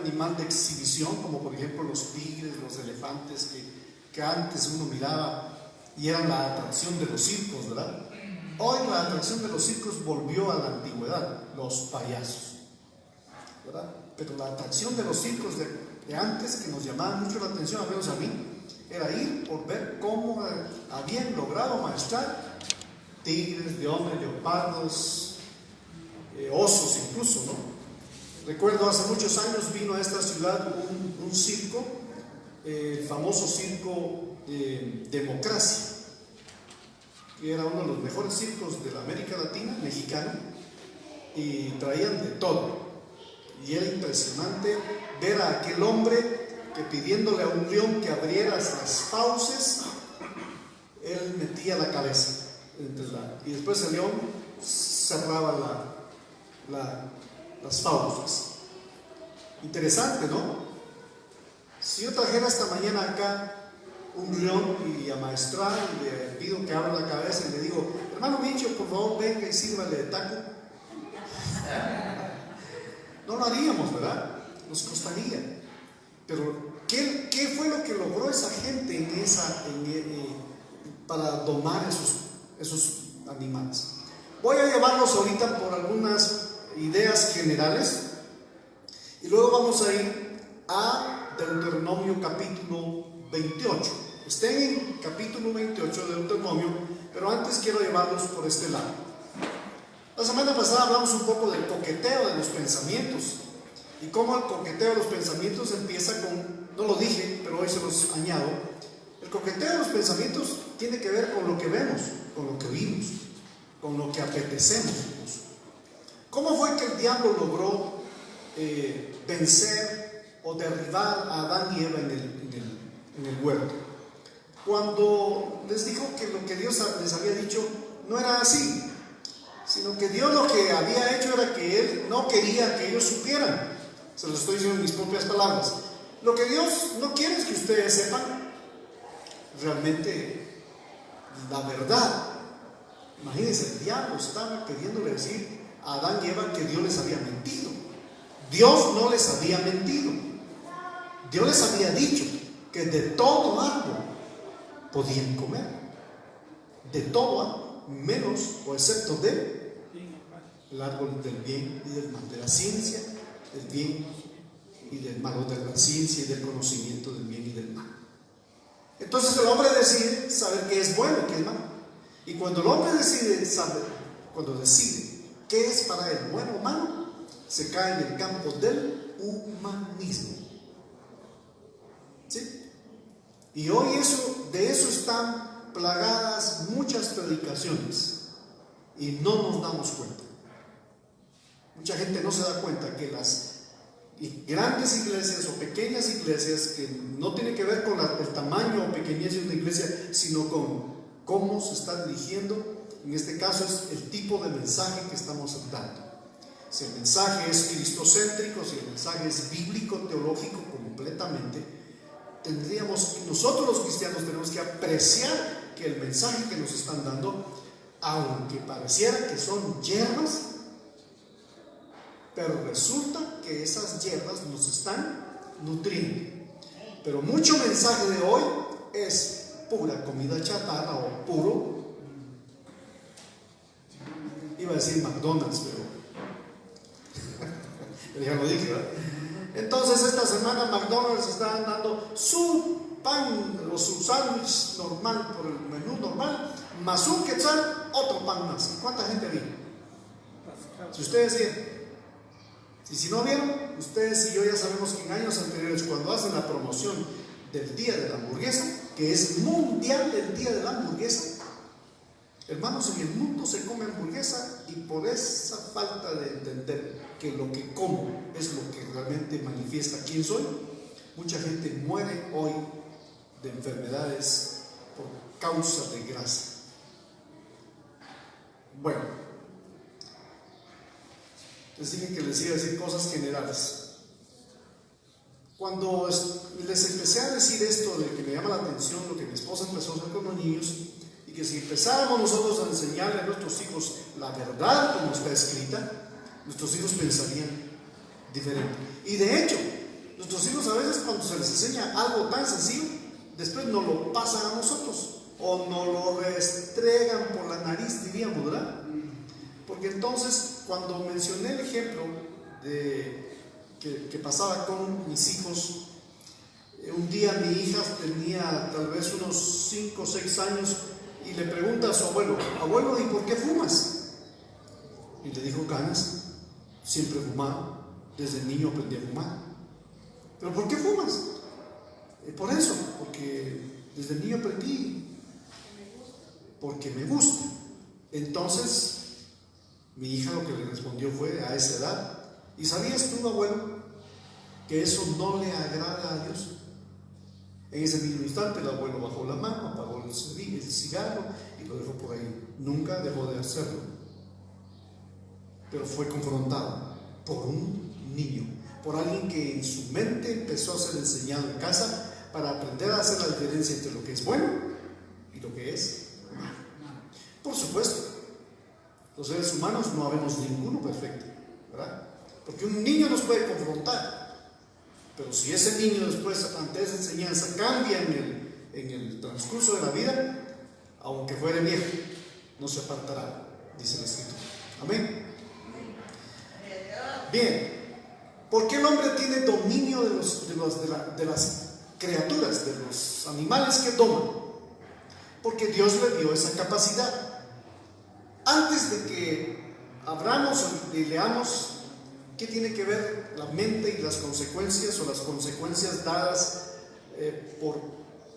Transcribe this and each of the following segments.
animal de exhibición, como por ejemplo los tigres, los elefantes, que antes uno miraba y eran la atracción de los circos, ¿verdad? Hoy la atracción de los circos volvió a la antigüedad, los payasos, ¿verdad? Pero la atracción de los circos de antes, que nos llamaban mucho la atención, al menos a mí, era ir por ver cómo habían logrado maestrar tigres, leones, leopardos, osos incluso, ¿no? Recuerdo hace muchos años vino a esta ciudad un circo, el famoso circo Democracia, que era uno de los mejores circos de la América Latina, mexicana, y traían de todo. Y era impresionante ver a aquel hombre que, pidiéndole a un león que abriera las fauces, él metía la cabeza y después el león cerraba las fauces. Interesante, ¿no? Si yo trajera esta mañana acá un león y a maestrar, y le pido que abra la cabeza y le digo, hermano Micho, por favor venga y sírvale de taco, no lo haríamos, ¿verdad? Nos costaría. Pero ¿qué fue lo que logró esa gente para domar esos animales? Voy a llevarlos ahorita por algunas ideas generales y luego vamos a ir a Deuteronomio capítulo 28. Estén en capítulo 28 de Deuteronomio, pero antes quiero llevarlos por este lado. La semana pasada hablamos un poco del coqueteo de los pensamientos y cómo el coqueteo de los pensamientos empieza con, no lo dije, pero hoy se los añado. El coqueteo de los pensamientos tiene que ver con lo que vemos, con lo que oímos, con lo que apetecemos. ¿Cómo fue que el diablo logró vencer o derribar a Adán y Eva en el huerto? Cuando les dijo que lo que Dios les había dicho no era así, sino que Dios lo que había hecho era que Él no quería que ellos supieran. Se lo estoy diciendo en mis propias palabras. Lo que Dios no quiere es que ustedes sepan realmente la verdad. Imagínense, el diablo estaba queriéndole decir a Adán y Eva que Dios les había mentido. Dios no les había mentido. Dios les había dicho que de todo árbol podían comer, de todo árbol, menos o excepto de el árbol del bien y del mal, de la ciencia del bien y del mal, o de la ciencia y del conocimiento del bien y del mal. Entonces el hombre decide saber qué es bueno y qué es malo. Y cuando el hombre decide qué es para él bueno o malo, se cae en el campo del humanismo. ¿Sí? Y hoy de eso están plagadas muchas predicaciones y no nos damos cuenta. Mucha gente no se da cuenta que las grandes iglesias o pequeñas iglesias, que no tienen que ver con el tamaño o pequeñez de una iglesia, sino con cómo se está dirigiendo, en este caso es el tipo de mensaje que estamos dando. Si el mensaje es cristocéntrico, si el mensaje es bíblico, teológico completamente, nosotros los cristianos tenemos que apreciar que el mensaje que nos están dando, aunque pareciera que son hierbas, pero resulta que esas hierbas nos están nutriendo. Pero mucho mensaje de hoy es pura comida chatarra o puro, iba a decir McDonald's, pero ya lo dije, ¿verdad? Entonces esta semana McDonald's está dando su pan o su sándwich normal por el menú normal, más un quetzal, otro pan más. ¿Cuánta gente vino? Si ustedes vieron. Y si no vieron, ustedes y yo ya sabemos que en años anteriores, cuando hacen la promoción del Día de la Hamburguesa, que es mundial el Día de la Hamburguesa, hermanos, en el mundo se come hamburguesa, y por esa falta de entender que lo que como es lo que realmente manifiesta quién soy, mucha gente muere hoy de enfermedades por causa de grasa. Bueno, les dije que les iba a decir cosas generales. Cuando les empecé a decir esto de que me llama la atención lo que mi esposa empezó a hacer con los niños, y que si empezáramos nosotros a enseñarle a nuestros hijos la verdad como está escrita, nuestros hijos pensarían diferente. Y de hecho, Nuestros hijos a veces cuando se les enseña algo tan sencillo, después nos lo pasan a nosotros o nos lo restregan por la nariz, diríamos, ¿verdad? Porque entonces cuando mencioné el ejemplo que pasaba con mis hijos, un día mi hija tenía tal vez unos 5 o 6 años y le pregunta a su abuelo: abuelo, ¿y por qué fumas? Y le dijo: ganas, siempre he fumado, desde niño aprendí a fumar. ¿Pero por qué fumas? Por eso, porque desde niño aprendí, porque me gusta. Entonces mi hija lo que le respondió fue a esa edad: ¿y sabías tú, abuelo, que eso no le agrada a Dios? En ese mismo instante el abuelo bajó la mano, apagó el cigarro y lo dejó por ahí. Nunca dejó de hacerlo, pero fue confrontado por un niño, por alguien que en su mente empezó a ser enseñado en casa para aprender a hacer la diferencia entre lo que es bueno y lo que es malo. Por supuesto, los seres humanos no habemos ninguno perfecto, ¿verdad? Porque un niño nos puede confrontar, pero si ese niño después ante esa enseñanza cambia en el transcurso de la vida, aunque fuere viejo, no se apartará, dice la Escritura. Amén. Bien, ¿por qué el hombre tiene dominio de las criaturas, de los animales que toma? Porque Dios le dio esa capacidad. Antes de que abramos y leamos qué tiene que ver la mente y las consecuencias, o las consecuencias dadas por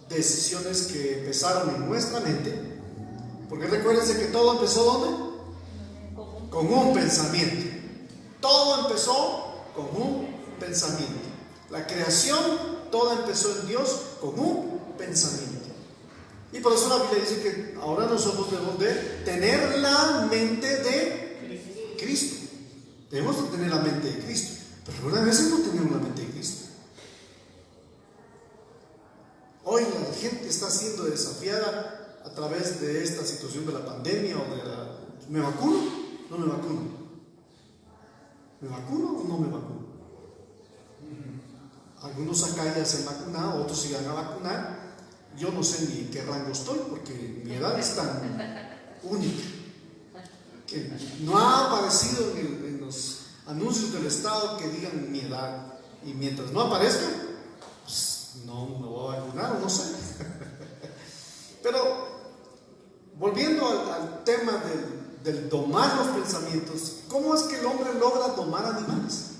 decisiones que empezaron en nuestra mente, porque recuérdense que todo empezó ¿dónde? Con un pensamiento. Todo empezó con un pensamiento. La creación, toda empezó en Dios con un pensamiento. Y por eso la Biblia dice que ahora nosotros debemos de tener la mente de Cristo. Debemos de tener la mente de Cristo. Pero algunas veces no tenemos la mente de Cristo. Hoy la gente está siendo desafiada a través de esta situación de la pandemia o de la... ¿Me vacuno? ¿No me vacuno? ¿Me vacuno o no me vacuno? Algunos acá ya se han vacunado, otros se van a vacunar. Yo no sé ni en qué rango estoy, porque mi edad es tan única que no ha aparecido en los anuncios del Estado que digan mi edad. Y mientras no aparezca, pues no me voy a vacunar, o no sé. Pero volviendo al tema del domar los pensamientos, ¿cómo es que el hombre logra domar animales?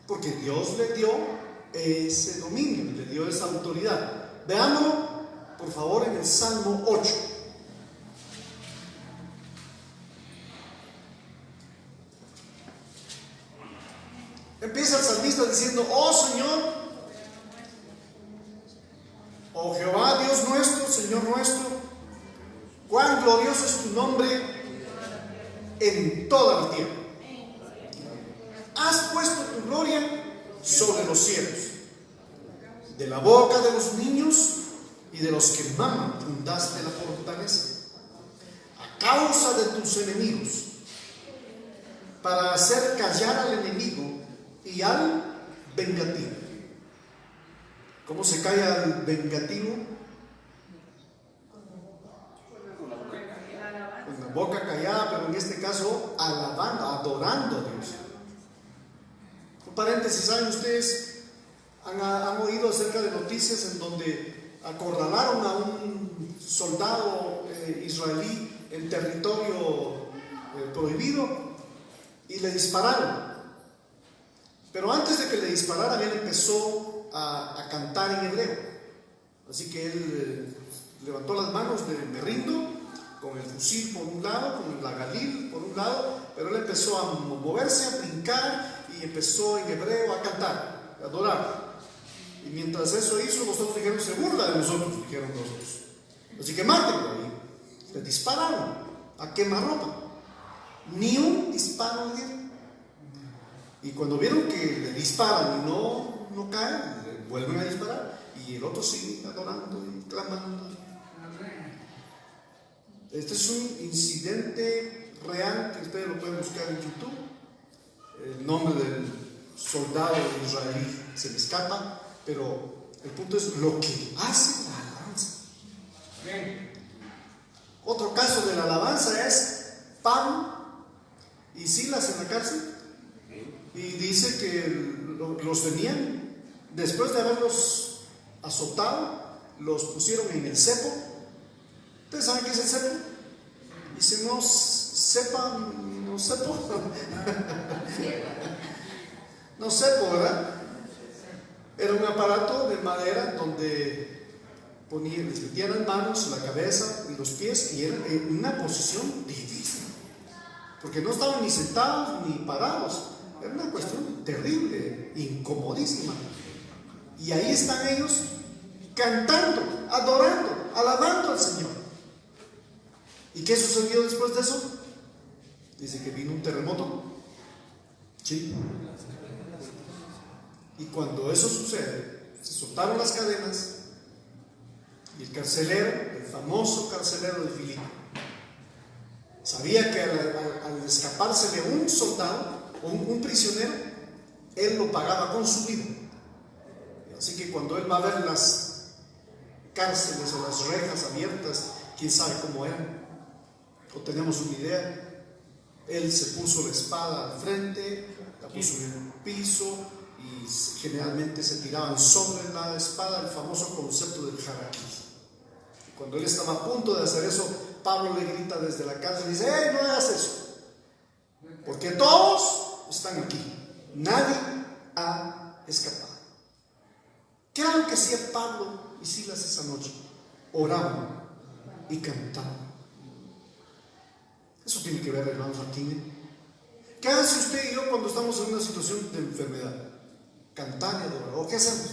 Porque Dios le dio ese dominio, le dio esa autoridad. Veámoslo por favor en el Salmo 8. Empieza el salmista diciendo: oh Señor, oh Jehová, Dios nuestro, Señor nuestro, cuán glorioso es tu nombre en toda la tierra. Has puesto tu gloria sobre los cielos. De la boca de los niños y de los que maman fundaste la fortaleza, a causa de tus enemigos, para hacer callar al enemigo y al vengativo. ¿Cómo se calla al vengativo? Con la boca callada, pero en este caso alabando, adorando a Dios. Un paréntesis, ¿saben ustedes? Han oído acerca de noticias en donde acorralaron a un soldado israelí en territorio prohibido y le dispararon. Pero antes de que le dispararan, él empezó a cantar en hebreo. Así que él levantó las manos de me rindo, con el fusil por un lado, con la galil por un lado, pero él empezó a moverse, a brincar y empezó en hebreo a cantar, a adorar. Y mientras eso hizo, los otros dijeron: se burla de nosotros, dijeron los otros. Así que mátenlo. Y le dispararon a quemarropa. Ni un disparo le dieron. Y cuando vieron que le disparan y no caen, le vuelven a disparar. Y el otro sigue adorando y clamando. Este es un incidente real que ustedes lo pueden buscar en YouTube. El nombre del soldado israelí. se me escapa, pero el punto es lo que hace la alabanza. Otro caso de la alabanza es Pablo y Silas en la cárcel, y dice que los tenían, después de haberlos azotado, los pusieron en el cepo. ¿Ustedes saben qué es el cepo? Y si no sepan, no cepo, no cepo, ¿verdad? Era un aparato de madera donde les metían las manos, la cabeza y los pies, y era en una posición difícil, porque no estaban ni sentados ni parados. Era una cuestión terrible, incomodísima. Y ahí están ellos cantando, adorando, alabando al Señor. ¿Y qué sucedió después de eso? Dice que vino un terremoto. Sí. Y cuando eso sucede, se soltaron las cadenas y el carcelero, el famoso carcelero de Filipo, sabía que al escapársele un soldado o un prisionero, él lo pagaba con su vida. Así que cuando él va a ver las cárceles o las rejas abiertas, quién sabe cómo eran, o tenemos una idea, él se puso la espada al frente, la puso en el piso, y generalmente se tiraban sobre la espada, el famoso concepto del harakiri. Cuando él estaba a punto de hacer eso, Pablo le grita desde la cárcel y dice: no hagas eso, porque todos están aquí, nadie ha escapado. ¿Qué era lo que hacía Pablo y Silas esa noche? Oraban y cantaban. Eso tiene que ver, hermanos, aquí. ¿Qué hace usted y yo cuando estamos en una situación de enfermedad? Cantar y adorar. ¿O qué hacemos?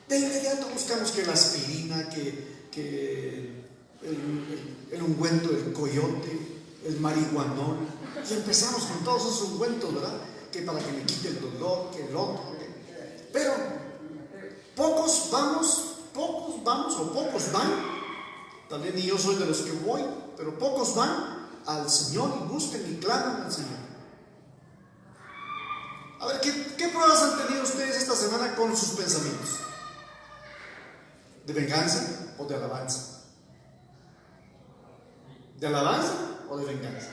De inmediato buscamos que la aspirina, que el ungüento del coyote, el marihuanol, y empezamos con todos esos ungüentos, ¿verdad? Que para que me quite el dolor, que el otro. Pero pocos vamos o pocos van. También ni yo soy de los que voy, pero pocos van al Señor y buscan y claman al Señor. A ver, ¿qué pruebas han tenido ustedes esta semana con sus pensamientos? ¿De venganza o de alabanza? ¿De alabanza o de venganza?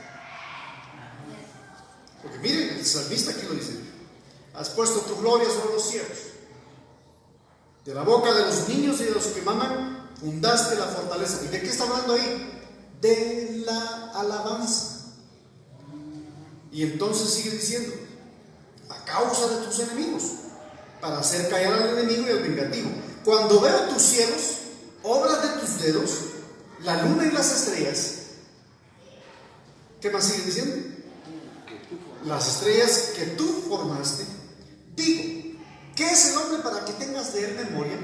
Porque miren, el salmista aquí lo dice: has puesto tu gloria sobre los cielos. De la boca de los niños y de los que maman fundaste la fortaleza. ¿Y de qué está hablando ahí? De la alabanza. Y entonces sigue diciendo: a causa de tus enemigos, para hacer callar al enemigo y al vengativo. Cuando veo tus cielos, obras de tus dedos, la luna y las estrellas. ¿Qué más sigue diciendo? Las estrellas que tú formaste. Digo, ¿qué es el hombre para que tengas de él memoria?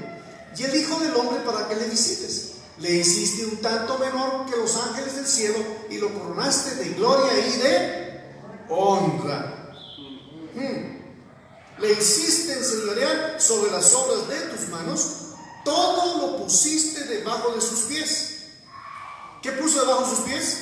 Y el hijo del hombre para que le visites. Le hiciste un tanto menor que los ángeles del cielo y lo coronaste de gloria y de honra. Le hiciste enseñorear sobre las obras de tus manos, todo lo pusiste debajo de sus pies. ¿Qué puso debajo de sus pies?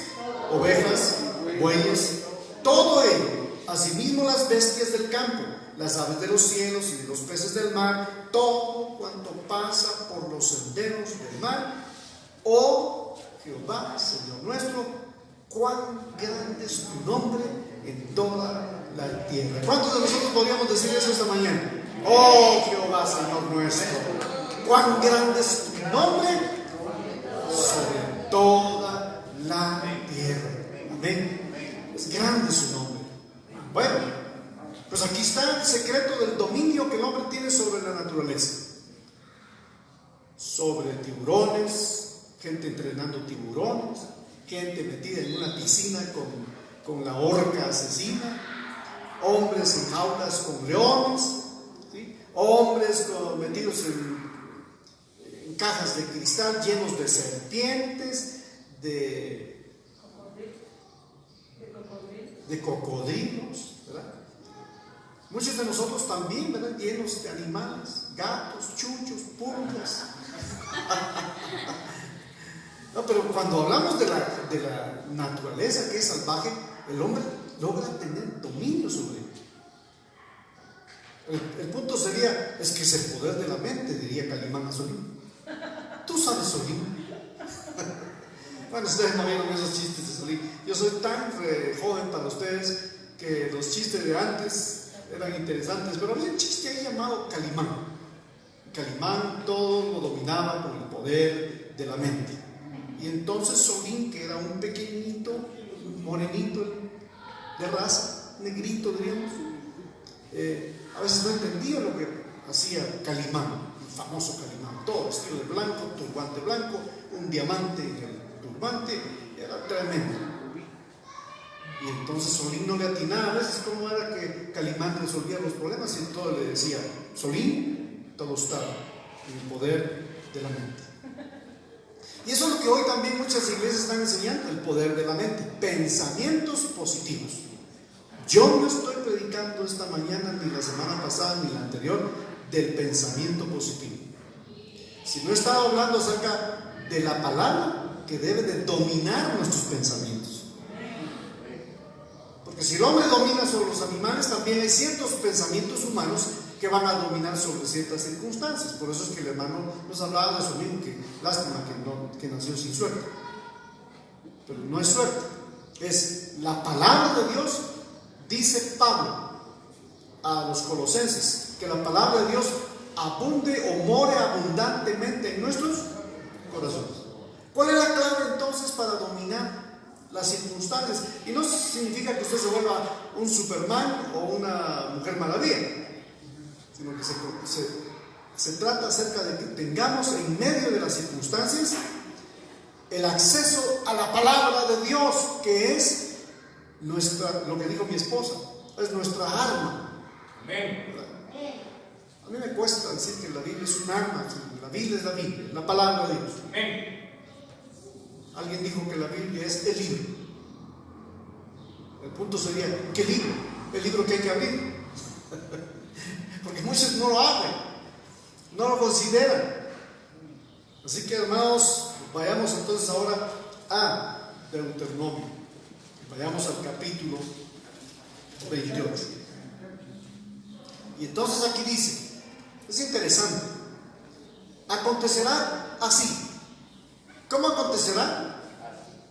Ovejas, bueyes, todo ello, asimismo las bestias del campo, las aves de los cielos y de los peces del mar, todo cuanto pasa por los senderos del mar. Oh Jehová, Señor nuestro, cuán grande es tu nombre en toda la tierra. ¿Cuántos de nosotros podríamos decir eso esta mañana? Oh Jehová, Señor nuestro, cuán grande es tu nombre sobre toda la tierra. Amén. Es grande su nombre. Bueno, pues aquí está el secreto del dominio que el hombre tiene sobre la naturaleza. Sobre tiburones, gente entrenando tiburones, gente metida en una piscina con la orca asesina, hombres en jaulas con leones, ¿sí? Hombres metidos en cajas de cristal llenos de serpientes, de cocodrilos, ¿verdad? Muchos de nosotros también, ¿verdad? Llenos de animales, gatos, chuchos, pulgas. No, pero cuando hablamos de la naturaleza que es salvaje, el hombre logra tener dominio sobre él. El punto sería, es que es el poder de la mente, diría Calimán a Solín. ¿Tú sabes Solín? Bueno, ustedes no vieron esos chistes de Solín. Yo soy tan joven para ustedes que los chistes de antes eran interesantes, pero había un chiste ahí llamado Calimán. Calimán todo lo dominaba con el poder de la mente. Y entonces Solín, que era un pequeñito, un morenito de raza, negrito diríamos, a veces no entendía lo que hacía Calimán, el famoso Calimán, todo vestido de blanco, turbante blanco, un diamante en el turbante, era tremendo. Y entonces Solín no le atinaba a veces cómo era que Calimán resolvía los problemas, y todo le decía: Solín, todo está en el poder de la mente. Y eso es lo que hoy también muchas iglesias están enseñando, el poder de la mente, pensamientos positivos. Yo no estoy predicando esta mañana, ni la semana pasada, ni la anterior, del pensamiento positivo. Si no he estado hablando acerca de la palabra que debe de dominar nuestros pensamientos. Porque si el hombre domina sobre los animales, también hay ciertos pensamientos humanos que van a dominar sobre ciertas circunstancias. Por eso es que el hermano nos hablaba de eso mismo, que lástima que nació sin suerte. Pero no es suerte, es la palabra de Dios. Dice Pablo a los colosenses que la palabra de Dios abunde o more abundantemente en nuestros corazones. ¿Cuál es la clave entonces para dominar las circunstancias? Y no significa que usted se vuelva un Superman o una Mujer Maravilla, sino que se trata acerca de que tengamos en medio de las circunstancias el acceso a la palabra de Dios, que es lo que dijo mi esposa, es nuestra arma. Amén. A mí me cuesta decir que la Biblia es un arma. La Biblia es la Biblia, la palabra de Dios. Amén. Alguien dijo que la Biblia es el libro. El punto sería, ¿qué libro? El libro que hay que abrir. Porque muchos no lo abren, no lo consideran. Así que, hermanos, vayamos entonces ahora a Deuteronomio. Vayamos al capítulo 28. Y entonces aquí dice, es interesante, acontecerá así. ¿Cómo acontecerá?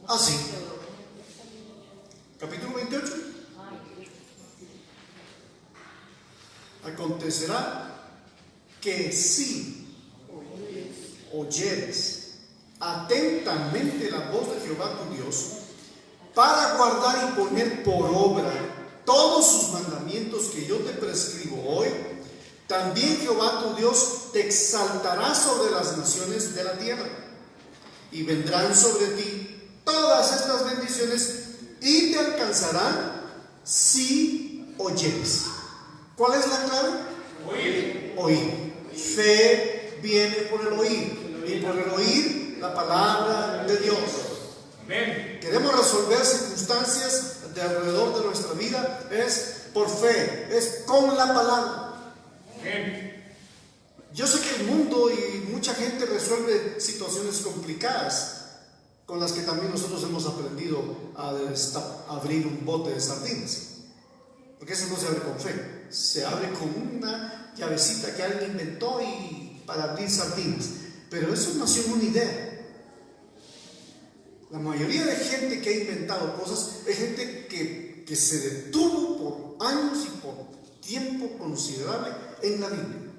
Así. Capítulo 28. Acontecerá que si oyeres atentamente la voz de Jehová tu Dios, para guardar y poner por obra todos sus mandamientos que yo te prescribo hoy, también Jehová tu Dios te exaltará sobre las naciones de la tierra, y vendrán sobre ti todas estas bendiciones y te alcanzarán si oyeres. ¿Cuál es la clave? Oír. Oír. Fe viene por el oír, y por el oír la palabra de Dios. Amén. Queremos resolver circunstancias de alrededor de nuestra vida, es por fe, es con la palabra. Amén. Yo sé que el mundo y mucha gente resuelve situaciones complicadas, con las que también nosotros hemos aprendido a abrir un bote de sardinas. Porque eso no se abre con fe, se abre con una llavecita que alguien inventó para abrir sardinas. Pero eso nació en una idea. La mayoría de gente que ha inventado cosas es gente que se detuvo por años y por tiempo considerable en la Biblia.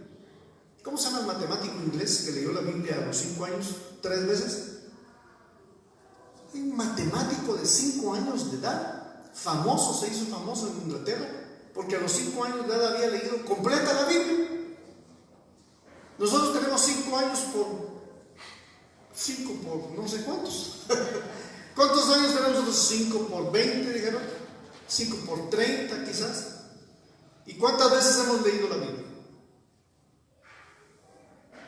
¿Cómo se llama el matemático inglés que leyó la Biblia a los 5 años 3 veces? Un matemático de 5 años de edad, famoso, se hizo famoso en Inglaterra, porque a los 5 años de edad había leído completa la Biblia. Nosotros tenemos 5 años por no sé cuántos. ¿Cuántos años tenemos nosotros? 5 por 20, dijeron. 5 por 30 quizás. ¿Y cuántas veces hemos leído la Biblia?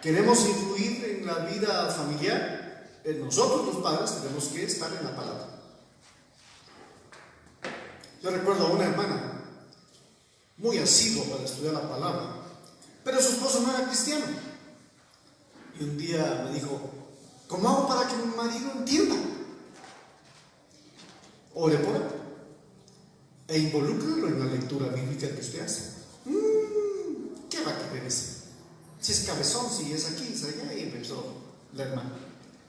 ¿Queremos influir en la vida familiar? Nosotros los padres tenemos que estar en la palabra. Yo recuerdo a una hermana muy asidua para estudiar la palabra, pero su esposo no era cristiano. Y un día me dijo, ¿cómo hago para que mi marido entienda? Ore por él e involúcrelo en la lectura bíblica que usted hace. perece. Si es cabezón, si es aquí, es allá, y empezó la hermana.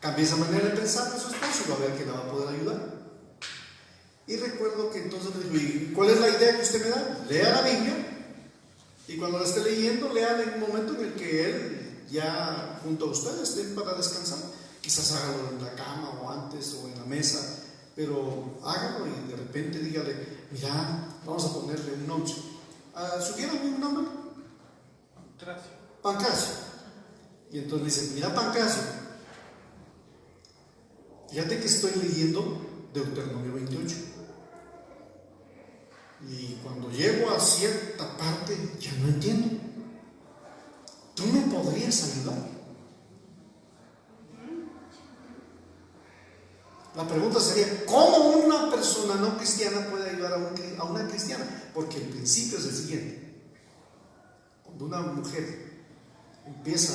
Cambia esa manera de pensar de su esposo y va a ver que la va a poder ayudar. Y recuerdo que entonces le digo, ¿y cuál es la idea que usted me da? Lea la Biblia, y cuando la esté leyendo, léala en un momento en el que él ya junto a ustedes estén para descansar. Quizás hágalo en la cama o antes o en la mesa, pero hágalo y de repente dígale, mira, vamos a ponerle un nombre. ¿Sugiérame un nombre? Pancracio. Y entonces dice, mira, Pancracio, fíjate que estoy leyendo Deuteronomio 28. Y cuando llego a cierta parte, ya no entiendo. ¿Tú me podrías ayudar? La pregunta sería, ¿cómo una persona no cristiana puede ayudar a una cristiana? Porque el principio es el siguiente. Cuando una mujer empieza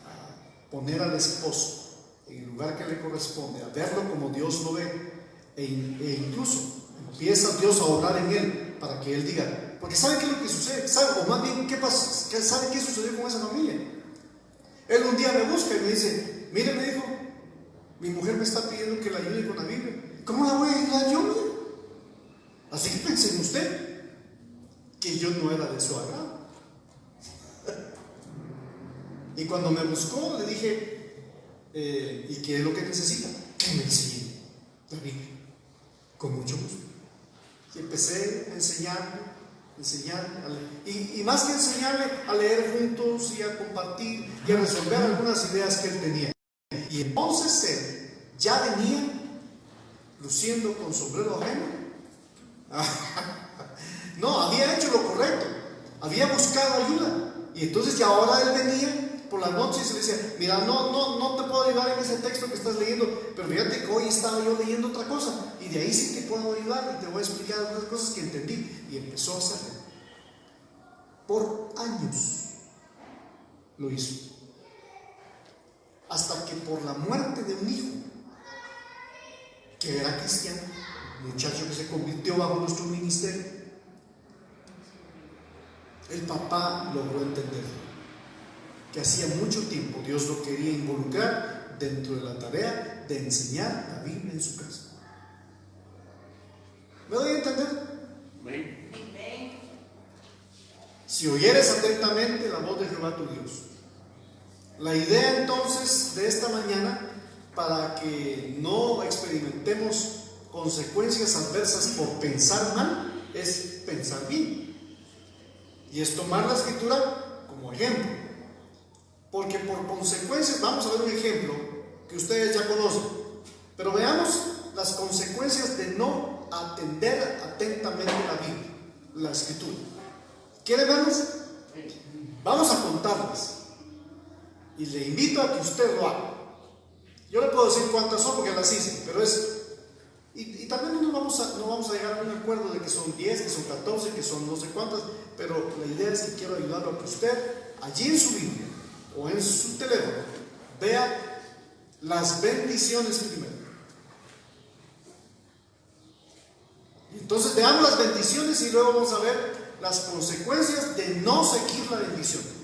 a poner al esposo en el lugar que le corresponde, a verlo como Dios lo ve, e incluso empieza Dios a orar en él para que él diga, porque ¿sabe qué es lo que sucede? ¿Sabe? O más bien, ¿qué pasa? ¿Sabe qué sucedió con esa familia? Él un día me busca y me dice, mire, me dijo, mi mujer me está pidiendo que la ayude con la Biblia. ¿Cómo la voy a ayudar yo? Así que pensé en usted, que yo no era de su agrado. Y cuando me buscó, le dije, ¿y qué es lo que necesita? Que me enseñe la Biblia. Con mucho gusto. Y empecé a enseñarle, y más que enseñarle, a leer juntos y a compartir y a resolver algunas ideas que él tenía. Y entonces él ya venía luciendo con sombrero ajeno. No, había hecho lo correcto, había buscado ayuda. Y entonces ya ahora él venía por las noches y le decía, mira, no te puedo ayudar en ese texto que estás leyendo, pero fíjate que hoy estaba yo leyendo otra cosa, y de ahí sí te puedo ayudar y te voy a explicar algunas cosas que entendí. Y empezó a hacerlo. Por años lo hizo. Hasta que por la muerte de un hijo, que era cristiano, un muchacho que se convirtió bajo nuestro ministerio, el papá logró entender que hacía mucho tiempo Dios lo quería involucrar dentro de la tarea de enseñar la Biblia en su casa. ¿Me doy a entender? Si oyeres atentamente la voz de Jehová tu Dios. La idea entonces de esta mañana, para que no experimentemos consecuencias adversas por pensar mal, es pensar bien. Y es tomar la escritura como ejemplo. Porque por consecuencias, vamos a ver un ejemplo que ustedes ya conocen, pero veamos las consecuencias de no atender atentamente la Biblia, la escritura. ¿Quieren verlas? Vamos a contarlas. Y le invito a que usted lo haga. Yo le puedo decir cuántas son porque las hice, pero es... Y también no vamos a llegar a un acuerdo de que son 10, que son 14, que son no sé cuántas, pero la idea es que quiero ayudarlo a que usted, allí en su Biblia o en su teléfono, vea las bendiciones primero. Entonces veamos las bendiciones y luego vamos a ver las consecuencias de no seguir la bendición.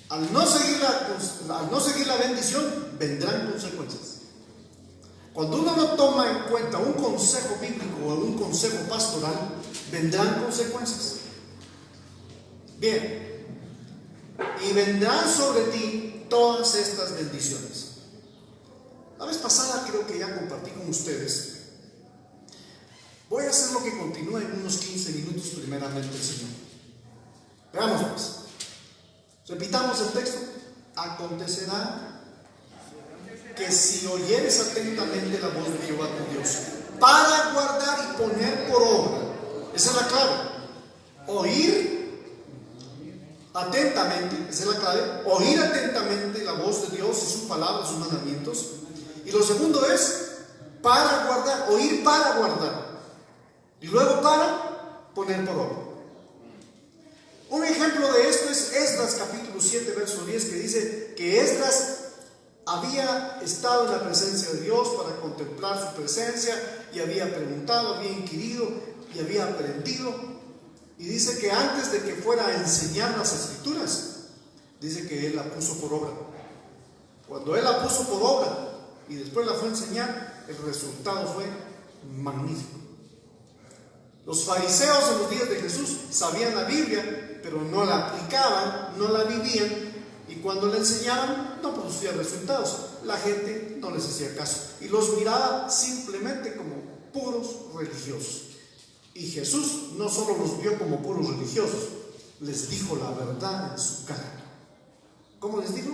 Al no seguir la bendición, vendrán consecuencias. Cuando uno no toma en cuenta un consejo bíblico o un consejo pastoral, vendrán consecuencias. Bien, y vendrán sobre ti todas estas bendiciones. La vez pasada creo que ya compartí con ustedes. Voy a hacer lo que continúa en unos 15 minutos primeramente el Señor. Veamos pues. Repitamos el texto. Acontecerá que si oyeres atentamente la voz de Jehová tu Dios, para guardar y poner por obra, esa es la clave. Oír atentamente, esa es la clave. Oír atentamente la voz de Dios y sus palabras, sus mandamientos. Y lo segundo es para guardar, oír para guardar. Y luego para poner por obra. Un ejemplo de esto es Esdras capítulo 7 verso 10, que dice que Esdras había estado en la presencia de Dios para contemplar su presencia y había preguntado, había inquirido y había aprendido Y dice que antes de que fuera a enseñar las escrituras, dice que él la puso por obra. Cuando él la puso por obra y después la fue a enseñar, el resultado fue magnífico. Los fariseos en los días de Jesús sabían la Biblia, pero no la aplicaban, no la vivían, y cuando la enseñaban no producía resultados. La gente no les hacía caso y los miraba simplemente como puros religiosos. Y Jesús no solo los vio como puros religiosos, les dijo la verdad en su cara. ¿Cómo les dijo?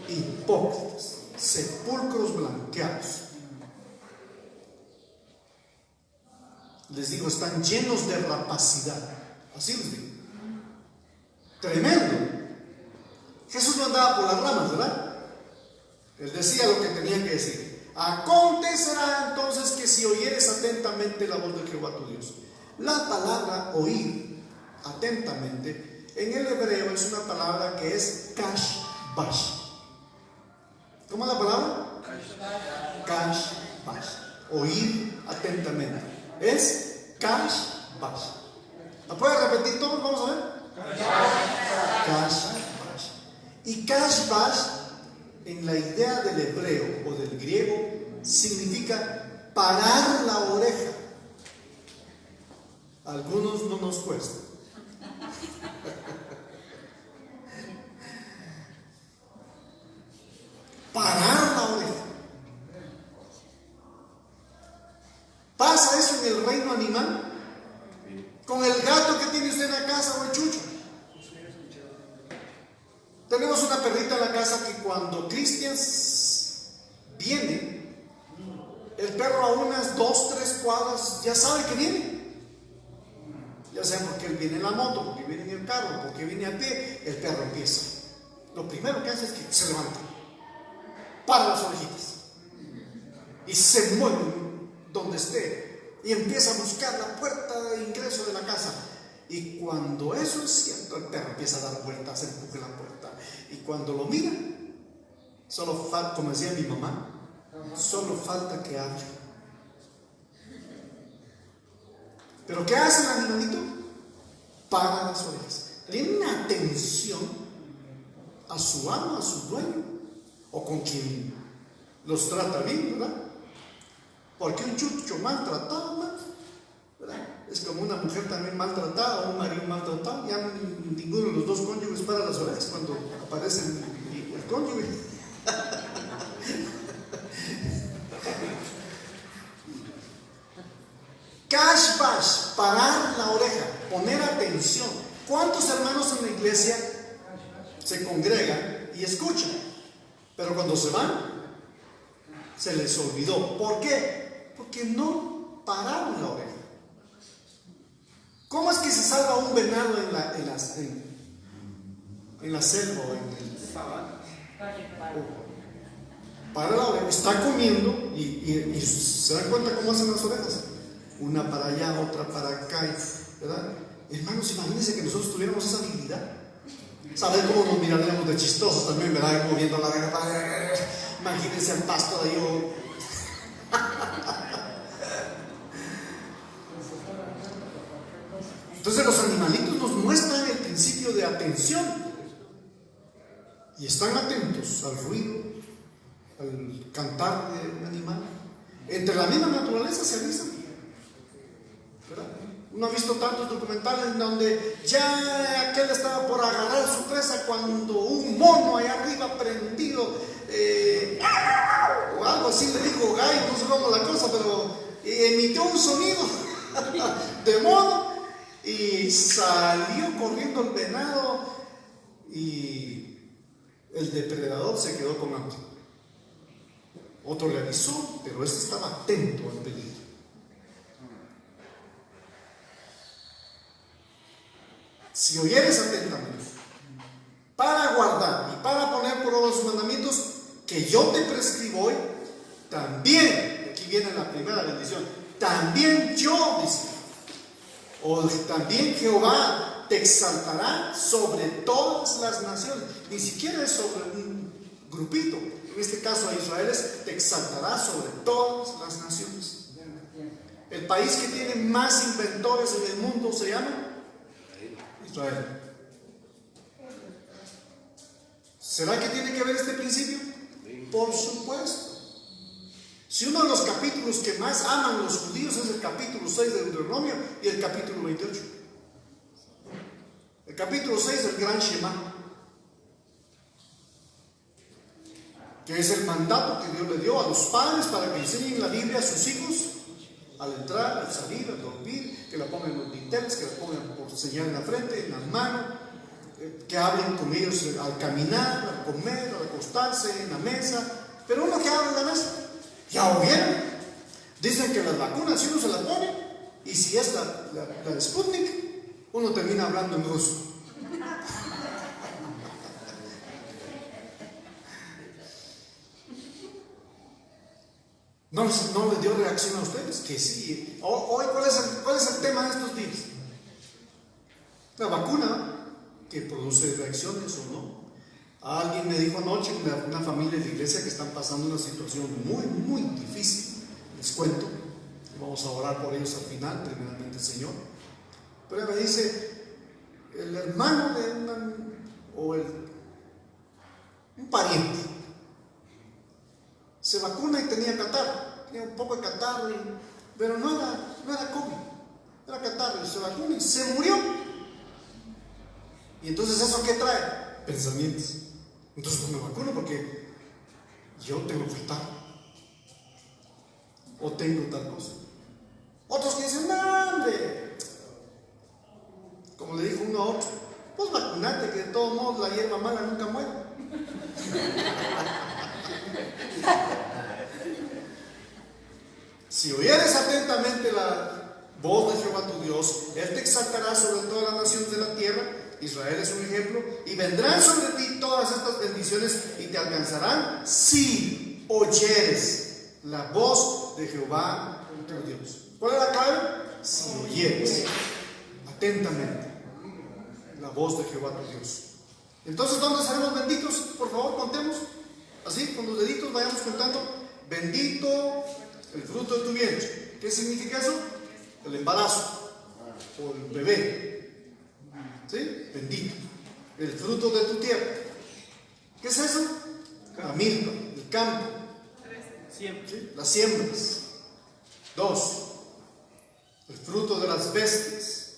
Hipócritas, sepulcros blanqueados. Les digo, están llenos de rapacidad. Así les digo. Tremendo. Jesús no andaba por las ramas, ¿verdad? Él decía lo que tenía que decir. Acontecerá entonces que si oyeres atentamente la voz de Jehová tu Dios. La palabra oír atentamente en el hebreo es una palabra que es kash bash. ¿Cómo es la palabra? Kash bash. Oír atentamente. Es kash bash. ¿La puede repetir todos? Vamos a ver. Kash bash. Y kash bash, en la idea del hebreo o del griego, significa parar la oreja. A algunos no nos cuesta. Parar la oreja. ¿Pasa eso en el reino animal? Con el gato que tiene usted en la casa o el chucho. Tenemos una perrita en la casa que cuando Cristian viene, el perro a unas 2-3 cuadras ya sabe que viene. Ya sea porque él viene en la moto, porque viene en el carro, porque viene a pie, el perro empieza. Lo primero que hace es que se levanta, para las orejitas y se mueve donde esté y empieza a buscar la puerta de ingreso de la casa. Y cuando eso es cierto, el perro empieza a dar vueltas, empuja la puerta. Y cuando lo mira, solo falta, como decía mi mamá, solo falta que hable. ¿Pero qué hace el animalito? Para las orejas. Tiene una atención a su amo, a su dueño, o con quien los trata bien, ¿verdad? Porque un chucho maltratado, ¿verdad? Es como una mujer también maltratada o un marido maltratado. Ya ninguno de los dos cónyuges para las orejas cuando aparece el cónyuge. Kash bash, parar la oreja, poner atención. ¿Cuántos hermanos en la iglesia se congregan y escuchan? Pero cuando se van, se les olvidó. ¿Por qué? Porque no pararon la oreja. ¿Cómo es que se salva un venado en la selva o en el sabana? Para la oreja, está comiendo y se dan cuenta cómo hacen las orejas. Una para allá, otra para acá, ¿verdad? Hermanos, imagínense que nosotros tuviéramos esa habilidad. ¿Saben cómo nos miraríamos de chistosos también, verdad? Moviendo la oreja. Imagínense al pastor ahí. Entonces los animalitos nos muestran el principio de atención y están atentos al ruido, al cantar de un animal. Entre la misma naturaleza se avisan, ¿verdad? Uno ha visto tantos documentales en donde ya aquel estaba por agarrar su presa cuando un mono allá arriba prendido o algo así le dijo gallo, no sé cómo la cosa, pero emitió un sonido de mono. Y salió corriendo el venado y el depredador se quedó con hambre. Otro le avisó, pero este estaba atento al peligro. Si oyeres atentamente, para guardar y para poner por obra los mandamientos que yo te prescribo hoy, también, aquí viene la primera bendición, también yo, dice, o también Jehová te exaltará sobre todas las naciones. Ni siquiera es sobre un grupito. En este caso a Israel te exaltará sobre todas las naciones. El país que tiene más inventores en el mundo se llama Israel. ¿Será que tiene que ver este principio? Por supuesto. Si uno de los capítulos que más aman los judíos es el capítulo 6 de Deuteronomio y el capítulo 28. El capítulo 6 es el gran Shema, que es el mandato que Dios le dio a los padres para que enseñen la Biblia a sus hijos al entrar, al salir, al dormir, que la pongan en los dinteles, que la pongan por señal en la frente, en la mano, que hablen con ellos al caminar, al comer, al acostarse, en la mesa, pero uno que habla en la mesa. Ya oyeron, dicen que las vacunas, si uno se las pone, y si es la Sputnik, uno termina hablando en ruso. ¿No les dio reacción a ustedes? Que sí. Hoy, ¿cuál es el tema de estos días? La vacuna, que produce reacciones o no. Alguien me dijo anoche, una familia de la iglesia, que están pasando una situación muy, muy difícil. Les cuento. Vamos a orar por ellos al final, primeramente el Señor. Pero me dice, el hermano de un pariente se vacuna y tenía catarro, tenía un poco de catarro, pero no era COVID, era catarro, y se vacuna y se murió. Y entonces, ¿eso qué trae? Pensamientos. Entonces no me vacuno porque yo tengo catarro o tengo tal cosa. Otros que dicen, no, hombre, como le dijo uno a otro, pues vacunate, que de todos modos la hierba mala nunca muere. Si oyeres atentamente la voz de Jehová tu Dios, Él te exaltará sobre todas las naciones de la tierra. Israel es un ejemplo. Y vendrán sobre ti todas estas bendiciones y te alcanzarán si oyeres la voz de Jehová tu Dios. ¿Cuál es la clave? Si oyeres atentamente la voz de Jehová tu Dios. Entonces, ¿dónde seremos benditos? Por favor, contemos. Así, con los deditos vayamos contando. Bendito el fruto de tu vientre. ¿Qué significa eso? El embarazo o el bebé. ¿Sí? Bendito. El fruto de tu tierra. ¿Qué es eso? La milpa, el campo. ¿Sí? Las siembras. 2. El fruto de las bestias.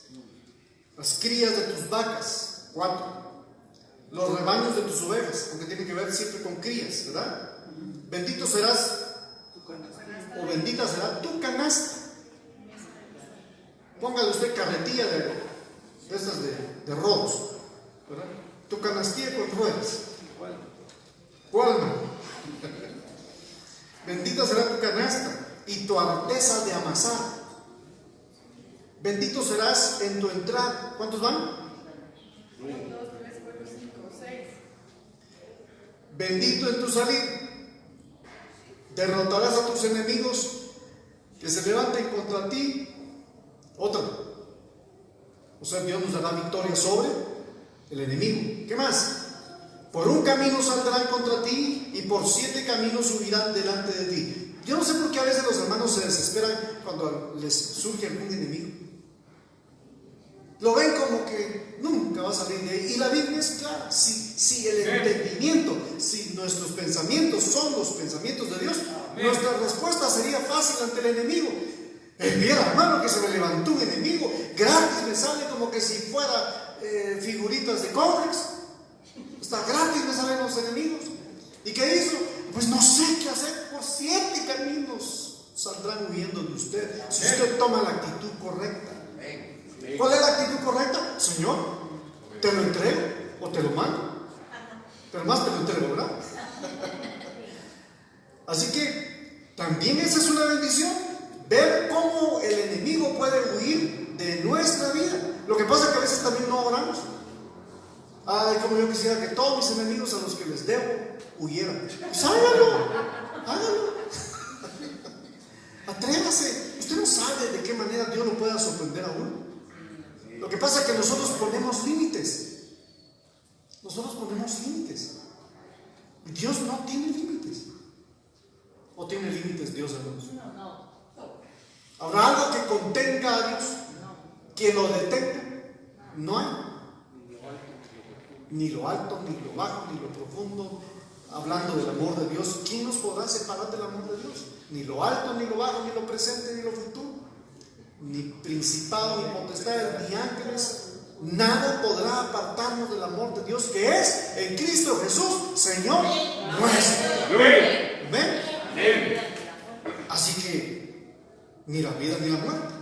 Las crías de tus vacas. 4. Los rebaños de tus ovejas, porque tiene que ver siempre con crías, ¿verdad? Bendito serás, o bendita será tu canasta. Póngale usted carretilla de estas de rodos, ¿verdad? Tu canastilla con ruedas. ¿Cuál no? Bendita será tu canasta y tu arteza de amasar. Bendito serás en tu entrada. ¿Cuántos van? Bendito en tu salir. Derrotarás a tus enemigos que se levanten contra ti. Otra. O sea, Dios nos dará victoria sobre el enemigo. ¿Qué más? Por un camino saldrán contra ti y por 7 caminos subirán delante de ti. Yo no sé por qué a veces los hermanos se desesperan cuando les surge algún enemigo. Lo ven como que nunca va a salir de ahí. Y la Biblia es clara. Si el entendimiento, si nuestros pensamientos son los pensamientos de Dios, nuestra respuesta sería fácil ante el enemigo. El día, hermano, que se me levantó un enemigo, gratis me sale como que si fuera figuritas de cómics. Está gratis, me salen los enemigos. ¿Y qué hizo? Pues no sé qué hacer. Por 7 caminos saldrán huyendo de usted, si usted toma la actitud correcta. ¿Cuál es la actitud correcta? Señor, te lo entrego o te lo mando. Pero más te lo entrego, ¿verdad? Así que también esa es una bendición. Ver cómo el enemigo puede huir de nuestra vida. Lo que pasa es que a veces también no oramos. Ay, como yo quisiera que todos mis enemigos a los que les debo huyeran. Pues hágalo. Atrévase. Usted no sabe de qué manera Dios lo pueda sorprender a uno. Lo que pasa es que nosotros ponemos límites. Dios no tiene límites. ¿O tiene límites Dios, hermanos? ¿Habrá algo que contenga a Dios? ¿Que lo detenga? No hay. Ni lo alto, ni lo bajo, ni lo profundo. Hablando del amor de Dios, ¿quién nos podrá separar del amor de Dios? Ni lo alto, ni lo bajo, ni lo presente, ni lo futuro. Ni principado, ni potestades, ni ángeles. Nada podrá apartarnos del amor de Dios que es en Cristo Jesús, Señor nuestro. ¿Ven? Así que ni la vida ni la muerte.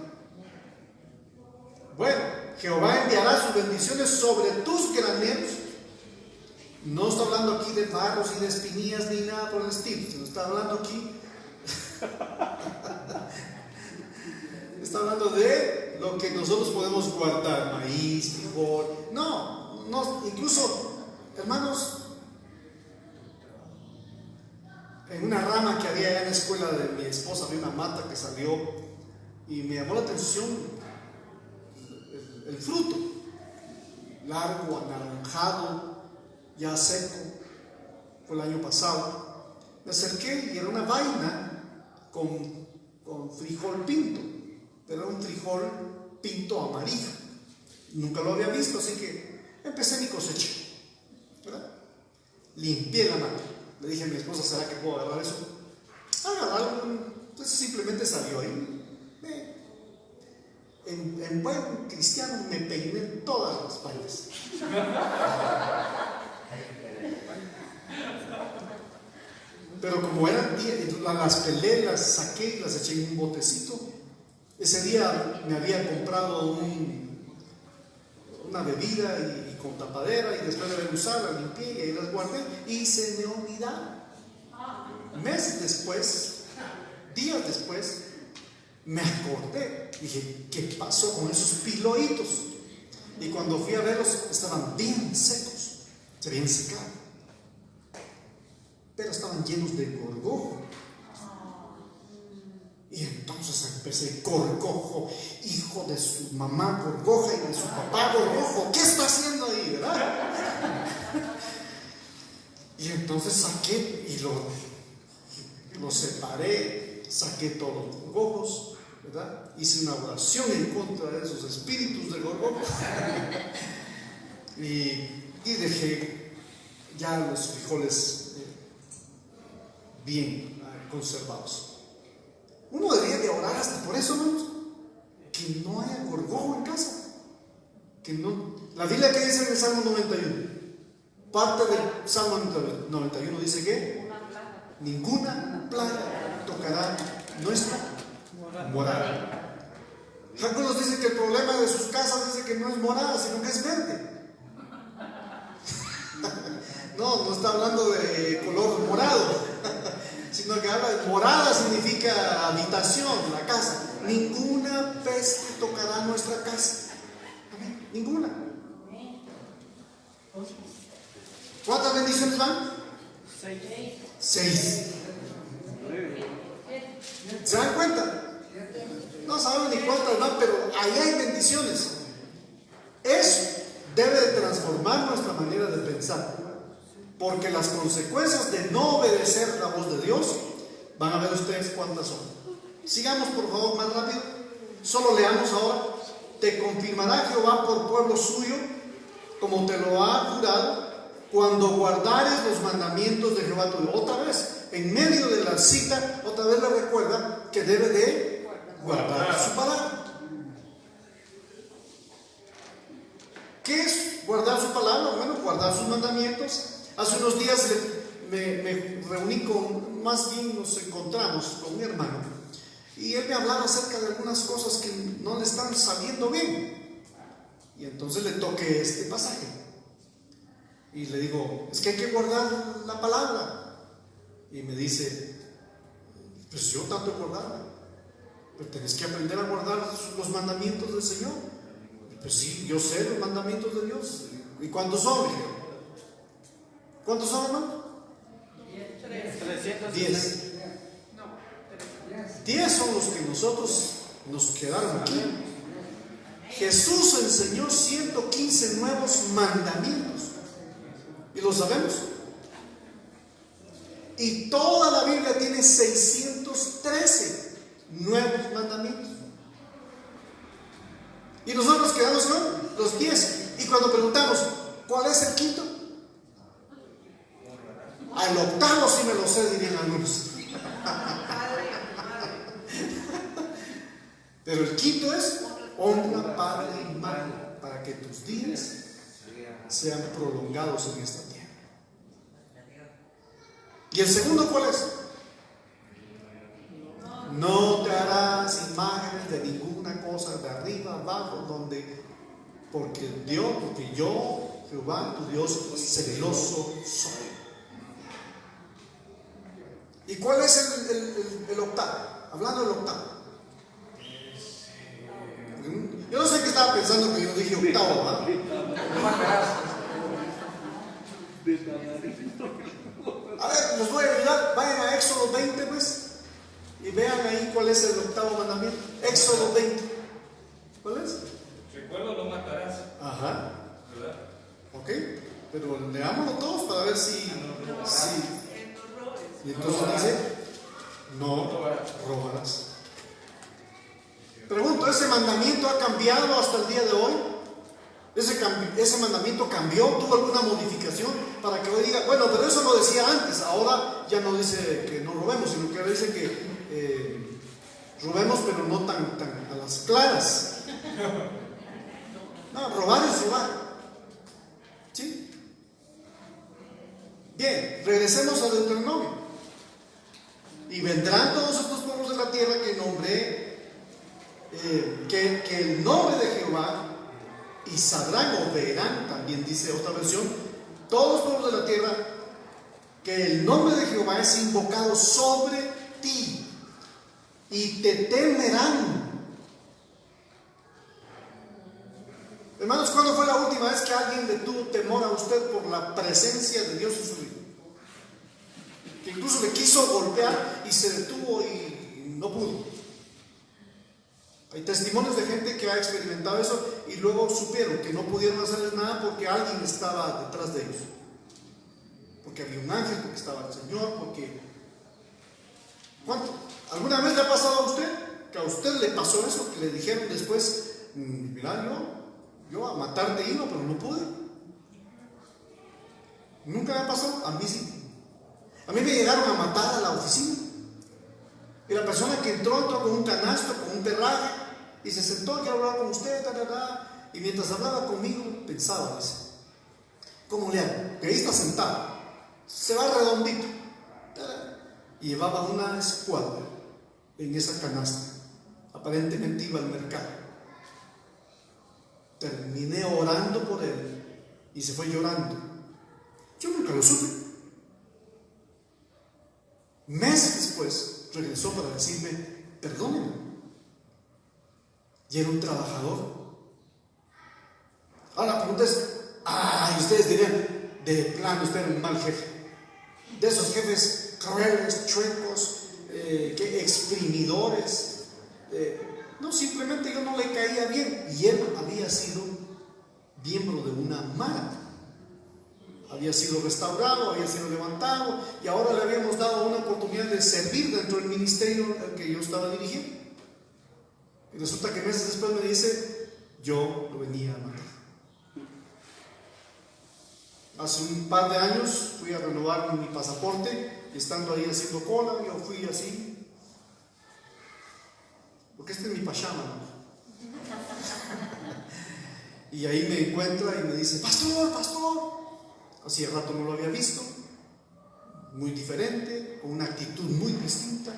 Bueno, Jehová enviará sus bendiciones sobre tus graneros. No está hablando aquí de barros y de espinillas ni nada por el estilo, sino está hablando aquí está hablando de lo que nosotros podemos guardar, maíz, frijol. No, incluso, hermanos, en una rama que había allá en la escuela de mi esposa, había una mata que salió y me llamó la atención el fruto, largo, anaranjado, ya seco. Fue el año pasado. Me acerqué y era una vaina con frijol pinto, pero era un frijol pinto amarillo. Nunca lo había visto, así que empecé mi cosecha, ¿verdad? Limpié la mata. Le dije a mi esposa, ¿será que puedo agarrar eso? Agarrarlo. Entonces simplemente salió ahí. En buen cristiano me peiné todas las vainas. Pero como eran días, las pelé, las saqué y las eché en un botecito. Ese día me había comprado una bebida y con tapadera, y después de haber usado la limpié y ahí las guardé y se me olvidaron. Meses después, días después, me acordé. Dije, ¿qué pasó con esos piloitos? Y cuando fui a verlos, estaban bien secos, se habían secado, pero estaban llenos de gorgojo. Y entonces empecé: gorgojo, hijo de su mamá gorgoja y de su papá gorgojo, ¿qué está haciendo ahí, verdad? Y entonces saqué y lo separé, saqué todos los gorgojos, ¿verdad? Hice una oración en contra de esos espíritus de gorgojo y dejé ya los frijoles bien conservados. Uno debería de orar hasta por eso, hermanos, que no haya gorgojo en casa, que no. La Biblia, que dice en el Salmo 91, parte del Salmo 91 dice que ninguna plaga tocará nuestra morada. Algunos dicen que el problema de sus casas dice que no es morada, sino que es verde. No está hablando de color morado, sino que habla de morada, significa habitación, la casa. Ninguna peste tocará nuestra casa. ¿Amén? Ninguna. ¿Cuántas bendiciones van? 6. ¿Se dan cuenta? No sabemos ni cuántas van, pero ahí hay bendiciones. Eso debe de transformar nuestra manera de pensar, porque las consecuencias de no obedecer la voz de Dios, van a ver ustedes cuántas son. Sigamos por favor más rápido. Solo leamos ahora. Te confirmará Jehová por pueblo suyo, como te lo ha jurado, cuando guardares los mandamientos de Jehová tuyo. Otra vez, en medio de la cita, otra vez le recuerda que debe de guardar su palabra. ¿Qué es guardar su palabra? Bueno, guardar sus mandamientos. Hace unos días me reuní más bien nos encontramos con un hermano, y él me hablaba acerca de algunas cosas que no le están saliendo bien, y entonces le toqué este pasaje y le digo: es que hay que guardar la palabra. Y me dice: pues yo trato de guardarla, pero tenés que aprender a guardar los mandamientos del Señor. Pues sí, yo sé los mandamientos de Dios. ¿Y cuántos son? ¿Cuántos son, hermano? 10. 10 son los que nosotros nos quedaron aquí. Jesús enseñó 115 nuevos mandamientos, y lo sabemos. Y toda la Biblia tiene 613 nuevos mandamientos. Y nosotros quedamos con los 10. Y cuando preguntamos, ¿cuál es el quinto? Al octavo sí me lo sé, dirían algunos. Pero el quinto es honra padre y madre, para que tus días sean prolongados en esta tierra. ¿Y el segundo cuál es? No te harás imágenes de ninguna cosa de arriba, abajo, porque yo, Jehová, tu Dios, celoso soy. ¿Y cuál es el octavo? Hablando del octavo. Yo no sé qué estaba pensando que yo dije octavo, ¿verdad? A ver, los voy a ayudar. Vayan a Éxodo 20, pues, y vean ahí cuál es el octavo mandamiento. Éxodo 20. ¿Cuál es? Recuerdo, no matarás. Ajá. ¿Verdad? Ok, pero leámoslo todos para ver si. Y entonces dice: no robarás. Pregunto, ¿ese mandamiento ha cambiado hasta el día de hoy? ¿Ese mandamiento cambió? ¿Tuvo alguna modificación para que hoy diga, bueno, pero eso lo decía antes, ahora ya no dice que no robemos, sino que ahora dice que robemos, pero no tan a las claras? No, robar es robar. ¿Sí? Bien, regresemos a Deuteronomio. Y vendrán todos estos pueblos de la tierra que nombré, que el nombre de Jehová, y sabrán o verán, también dice otra versión, todos los pueblos de la tierra, que el nombre de Jehová es invocado sobre ti, y te temerán. Hermanos, ¿cuándo fue la última vez que alguien le tuvo temor a usted por la presencia de Dios en su vida? Que incluso le quiso golpear y se detuvo y no pudo. Hay testimonios de gente que ha experimentado eso y luego supieron que no pudieron hacerles nada porque alguien estaba detrás de ellos. Porque había un ángel, porque estaba el Señor, porque... ¿Cuánto? ¿Alguna vez le ha pasado a usted? Que a usted le pasó eso, que le dijeron después, mira, yo a matarte iba, pero no pude. ¿Nunca me ha pasado? A mí sí. A mí me llegaron a matar a la oficina. Y la persona que entró con un canasto, con un perraje, y se sentó, quiero hablar con usted, y mientras hablaba conmigo, pensaba, dice, ¿cómo le hago? Que ahí está sentado, se va redondito, y llevaba una escuadra en esa canasta. Aparentemente iba al mercado. Terminé orando por él y se fue llorando. Yo nunca lo supe. Meses después regresó para decirme, perdóneme. Y era un trabajador. Ahora la pregunta es, ustedes dirían, de plano usted era un mal jefe. De esos jefes crueles, chuecos, que exprimidores. No, simplemente yo no le caía bien. Y él había sido miembro de una mara. Había sido restaurado, había sido levantado, y ahora le habíamos dado una oportunidad de servir dentro del ministerio al que yo estaba dirigiendo. Y resulta que meses después me dice, yo lo venía a matar. Hace un par de años fui a renovar mi pasaporte, y estando ahí haciendo cola, yo fui así, porque este es mi pachama, ¿no? Y ahí me encuentra y me dice, pastor. Hacía rato no lo había visto, muy diferente, con una actitud muy distinta.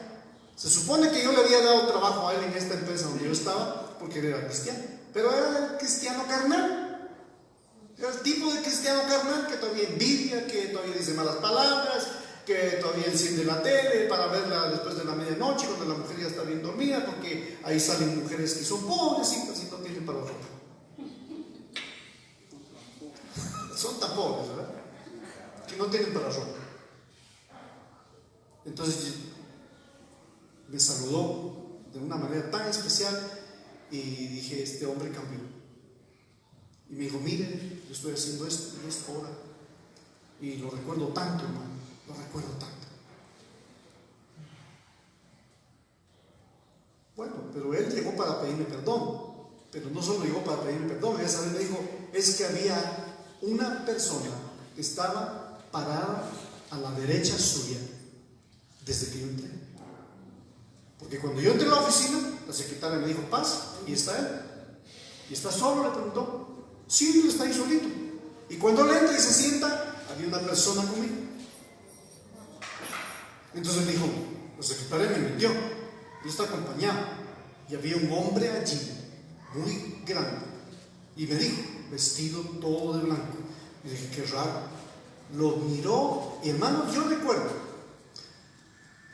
Se supone que yo le había dado trabajo a él en esta empresa donde yo estaba, porque él era cristiano, pero era el cristiano carnal. Era el tipo de cristiano carnal que todavía envidia, que todavía dice malas palabras, que todavía enciende la tele para verla después de la medianoche, cuando la mujer ya está bien dormida, porque ahí salen mujeres que son pobrecitas y no tienen para ropa. Son tan pobres, ¿verdad? Que no tienen para ropa. Entonces me saludó de una manera tan especial y dije, este hombre cambió. Y me dijo, mire, yo estoy haciendo esto y esto ahora. Y lo recuerdo tanto, hermano, lo recuerdo tanto. llegó para pedirme perdón, pero no solo llegó para pedirme perdón, esa vez me dijo, es que había una persona que estaba parada a la derecha suya desde que yo entré. Porque cuando yo entré a la oficina, la secretaria me dijo, pasa, y está él. ¿Y está solo? Le preguntó. Sí, él está ahí solito. Y cuando él entra y se sienta, había una persona conmigo. Entonces me dijo, la secretaria me mintió, yo estaba acompañado. Y había un hombre allí, muy grande. Y me dijo, vestido todo de blanco. Y dije, qué raro. Lo miró, y hermano, yo recuerdo,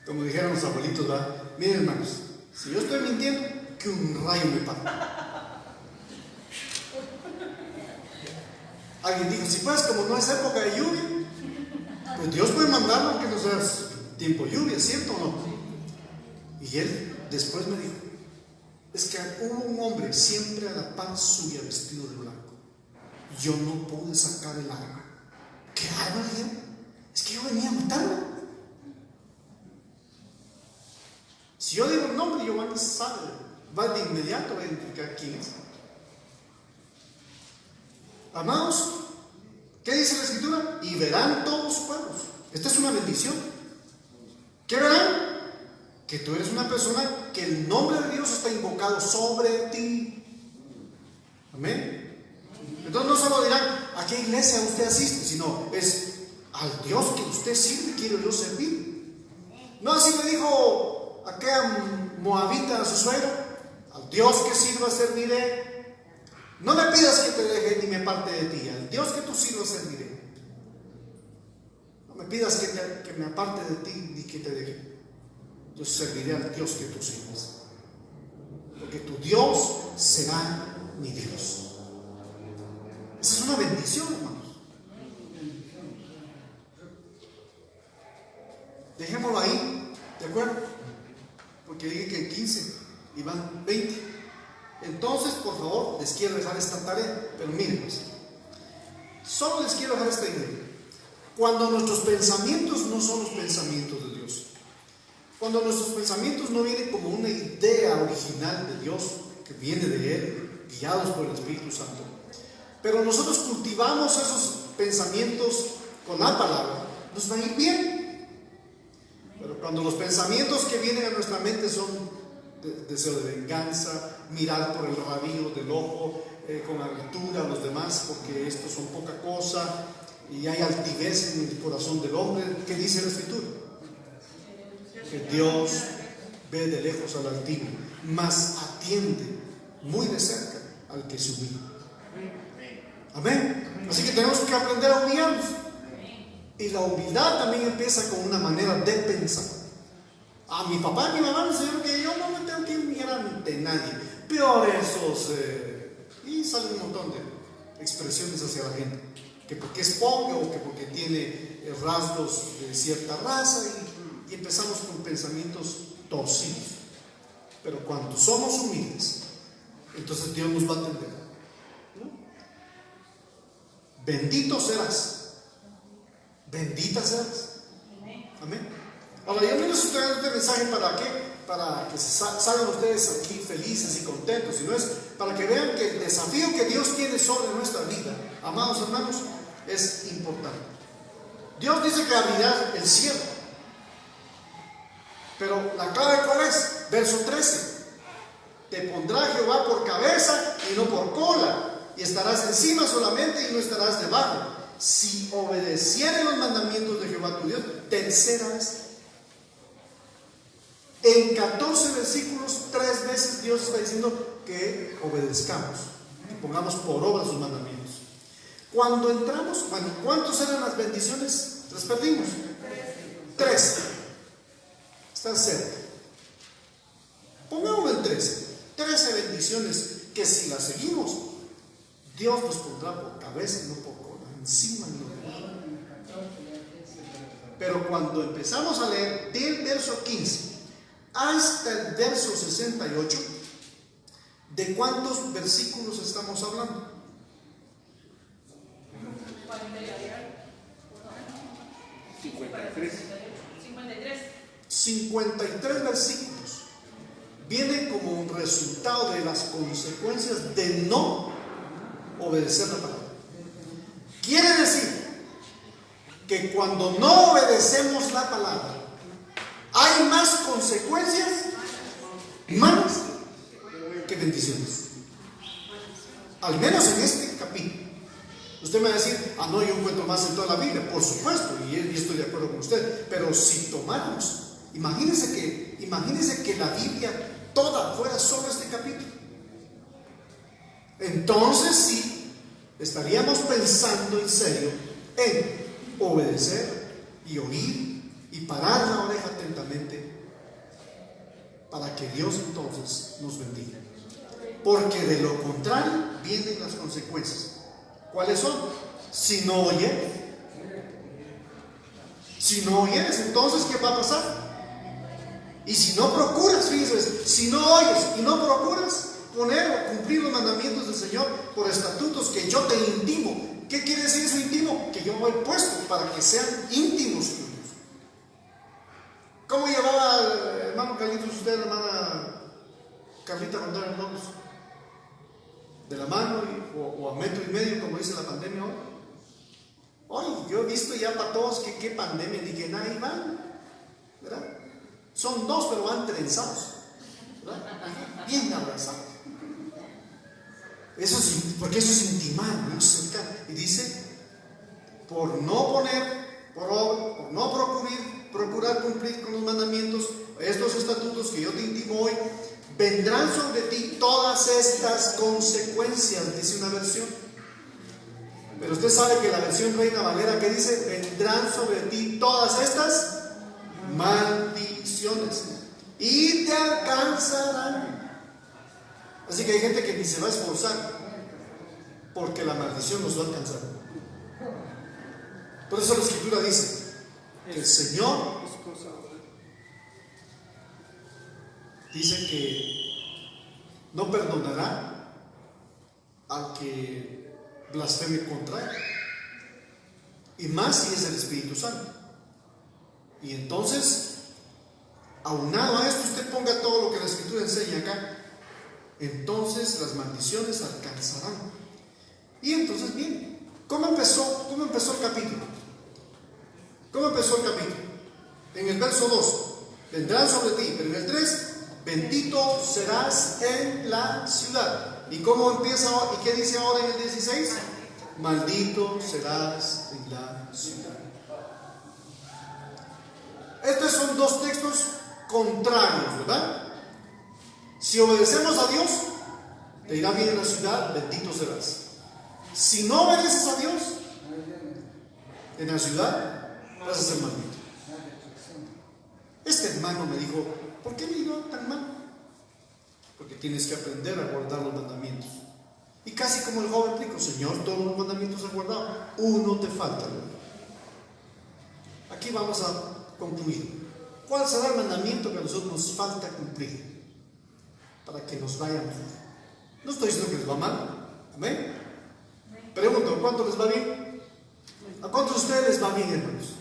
como dijeron los abuelitos, ¿verdad? Miren, hermanos, si yo estoy mintiendo, que un rayo me paga. Alguien dijo, si pues como no es época de lluvia, pues Dios puede mandarlo aunque no sea tiempo de lluvia, ¿cierto o no? Y él después me dijo, es que hubo un hombre siempre a la par suya vestido de blanco. Yo no pude sacar el arma. ¿Qué arma? Es que yo venía a matarlo. Si yo digo el nombre, Giovanni sabe, va de inmediato a identificar quién es. Amados, ¿qué dice la Escritura? Y verán todos sus pueblos. Esta es una bendición. ¿Qué verán? Que tú eres una persona que el nombre de Dios está invocado sobre ti. Amén. Entonces no solo dirán a qué iglesia usted asiste, sino es al Dios que usted sirve, quiero yo servir. No así le dijo aquel moabita a su suegro, al Dios que sirva serviré. No me pidas que te deje ni me parte de ti, al Dios que tú sirvas serviré. No me pidas que me aparte de ti ni que te deje. Yo serviré al Dios que tú sirvas, porque tu Dios será mi Dios. Esa es una bendición, hermanos. Dejémoslo ahí, ¿de acuerdo? Porque dije que en 15 y van 20. Entonces, por favor, les quiero dejar esta tarea, pero miren, pues, solo les quiero dejar esta idea. Cuando nuestros pensamientos no son los pensamientos de Dios, cuando nuestros pensamientos no vienen como una idea original de Dios, que viene de Él, guiados por el Espíritu Santo, pero nosotros cultivamos esos pensamientos con la palabra, nos va a ir bien. Pero cuando los pensamientos que vienen a nuestra mente son deseo de venganza, mirar por el rabillo del ojo, con altura a los demás, porque estos son poca cosa, y hay altivez en el corazón del hombre, ¿qué dice la Escritura? Que Dios ve de lejos al altivo, mas atiende muy de cerca al que se humilla. Amén. Así que tenemos que aprender a humillarnos. Y la humildad también empieza con una manera de pensar. A mi papá y mi mamá me enseñaron que yo no me tengo que humillar ante nadie. Peor esos. Y salen un montón de expresiones hacia la gente. Que porque es pobre o que porque tiene rasgos de cierta raza. Y empezamos con pensamientos torcidos. Pero cuando somos humildes, entonces Dios nos va a atender. Bendito serás. Bendita serás. Amén. Ahora, yo no les estoy dando este mensaje para qué, para que salgan ustedes aquí felices y contentos, sino es para que vean que el desafío que Dios tiene sobre nuestra vida, amados hermanos, es importante. Dios dice que abrirá el cielo, pero la clave ¿cuál es? Verso 13: te pondrá Jehová por cabeza y no por cola, y estarás encima solamente y no estarás debajo. Si obedecieres los mandamientos de Jehová tu Dios, te serás. En 14 versículos, 3 veces Dios está diciendo que obedezcamos y pongamos por obra sus mandamientos. Cuando entramos, bueno, ¿cuántos eran las bendiciones? Las perdimos. 13. Están cerca. Pongámoslo en 13. 13 bendiciones que si las seguimos, Dios nos pondrá por cabeza y no por cola, encima y no debajo. Pero cuando empezamos a leer del verso 15 hasta el verso 68, ¿de cuántos versículos estamos hablando? 53 versículos viene como un resultado de las consecuencias de no obedecer la palabra. Quiere decir que cuando no obedecemos la palabra, hay más consecuencias malas que bendiciones. Al menos en este capítulo. Usted me va a decir, no, yo encuentro más en toda la Biblia. Por supuesto, y estoy de acuerdo con usted. Pero si tomáramos, imagínense que la Biblia toda fuera solo este capítulo. Entonces sí, estaríamos pensando en serio en obedecer y oír y parar la oreja atentamente para que Dios entonces nos bendiga. Porque de lo contrario vienen las consecuencias. ¿Cuáles son? Si no oyeres, entonces ¿qué va a pasar? Y si no procuras, fíjense, si no oyes y no procuras poner o cumplir los mandamientos del Señor por estatutos que yo te intimo. ¿Qué quiere decir eso íntimo? Que yo me he puesto para que sean íntimos tuyos. ¿Cómo llevaba el hermano Carlitos usted, la hermana Carlita Rondón Hernández? ¿De la mano o a metro y medio, como dice la pandemia hoy? Hoy yo he visto ya para todos que qué pandemia, ni que nadie van, ¿verdad? Son dos, pero van trenzados, ¿verdad? Bien abrazados. Eso es, porque eso es intimar, ¿no? Y dice, por no poner por obra, por no procurar cumplir con los mandamientos, estos estatutos que yo te intimo hoy, vendrán sobre ti todas estas consecuencias, dice una versión. Pero usted sabe que la versión Reina Valera, que dice, vendrán sobre ti todas estas maldiciones y te alcanzarán. Así que hay gente que ni se va a esforzar porque la maldición nos va a alcanzar. Por eso la Escritura dice que el Señor dice que no perdonará al que blasfeme contra él, y más si es el Espíritu Santo. Y entonces, aunado a esto, usted ponga todo lo que la Escritura enseña acá, entonces las maldiciones alcanzarán. Y entonces, bien, ¿cómo empezó el capítulo? ¿Cómo empezó el capítulo? En el verso 2, vendrán sobre ti, pero en el 3, bendito serás en la ciudad. ¿Y cómo empieza? ¿Y qué dice ahora en el 16? Maldito serás en la ciudad. Estos son dos textos contrarios, ¿verdad? Si obedecemos a Dios, te irá bien en la ciudad, bendito serás. Si no obedeces a Dios, en la ciudad vas a ser maldito. Este hermano me dijo, ¿por qué me iba tan mal? Porque tienes que aprender a guardar los mandamientos. Y casi como el joven explico, Señor, todos los mandamientos has guardado, uno te falta. Aquí vamos a concluir. ¿Cuál será el mandamiento que a nosotros nos falta cumplir para que nos vaya mejor? No estoy diciendo que les va mal. ¿Amén? Pregunto, ¿a cuánto les va bien? ¿A cuántos de ustedes les va bien, hermanos?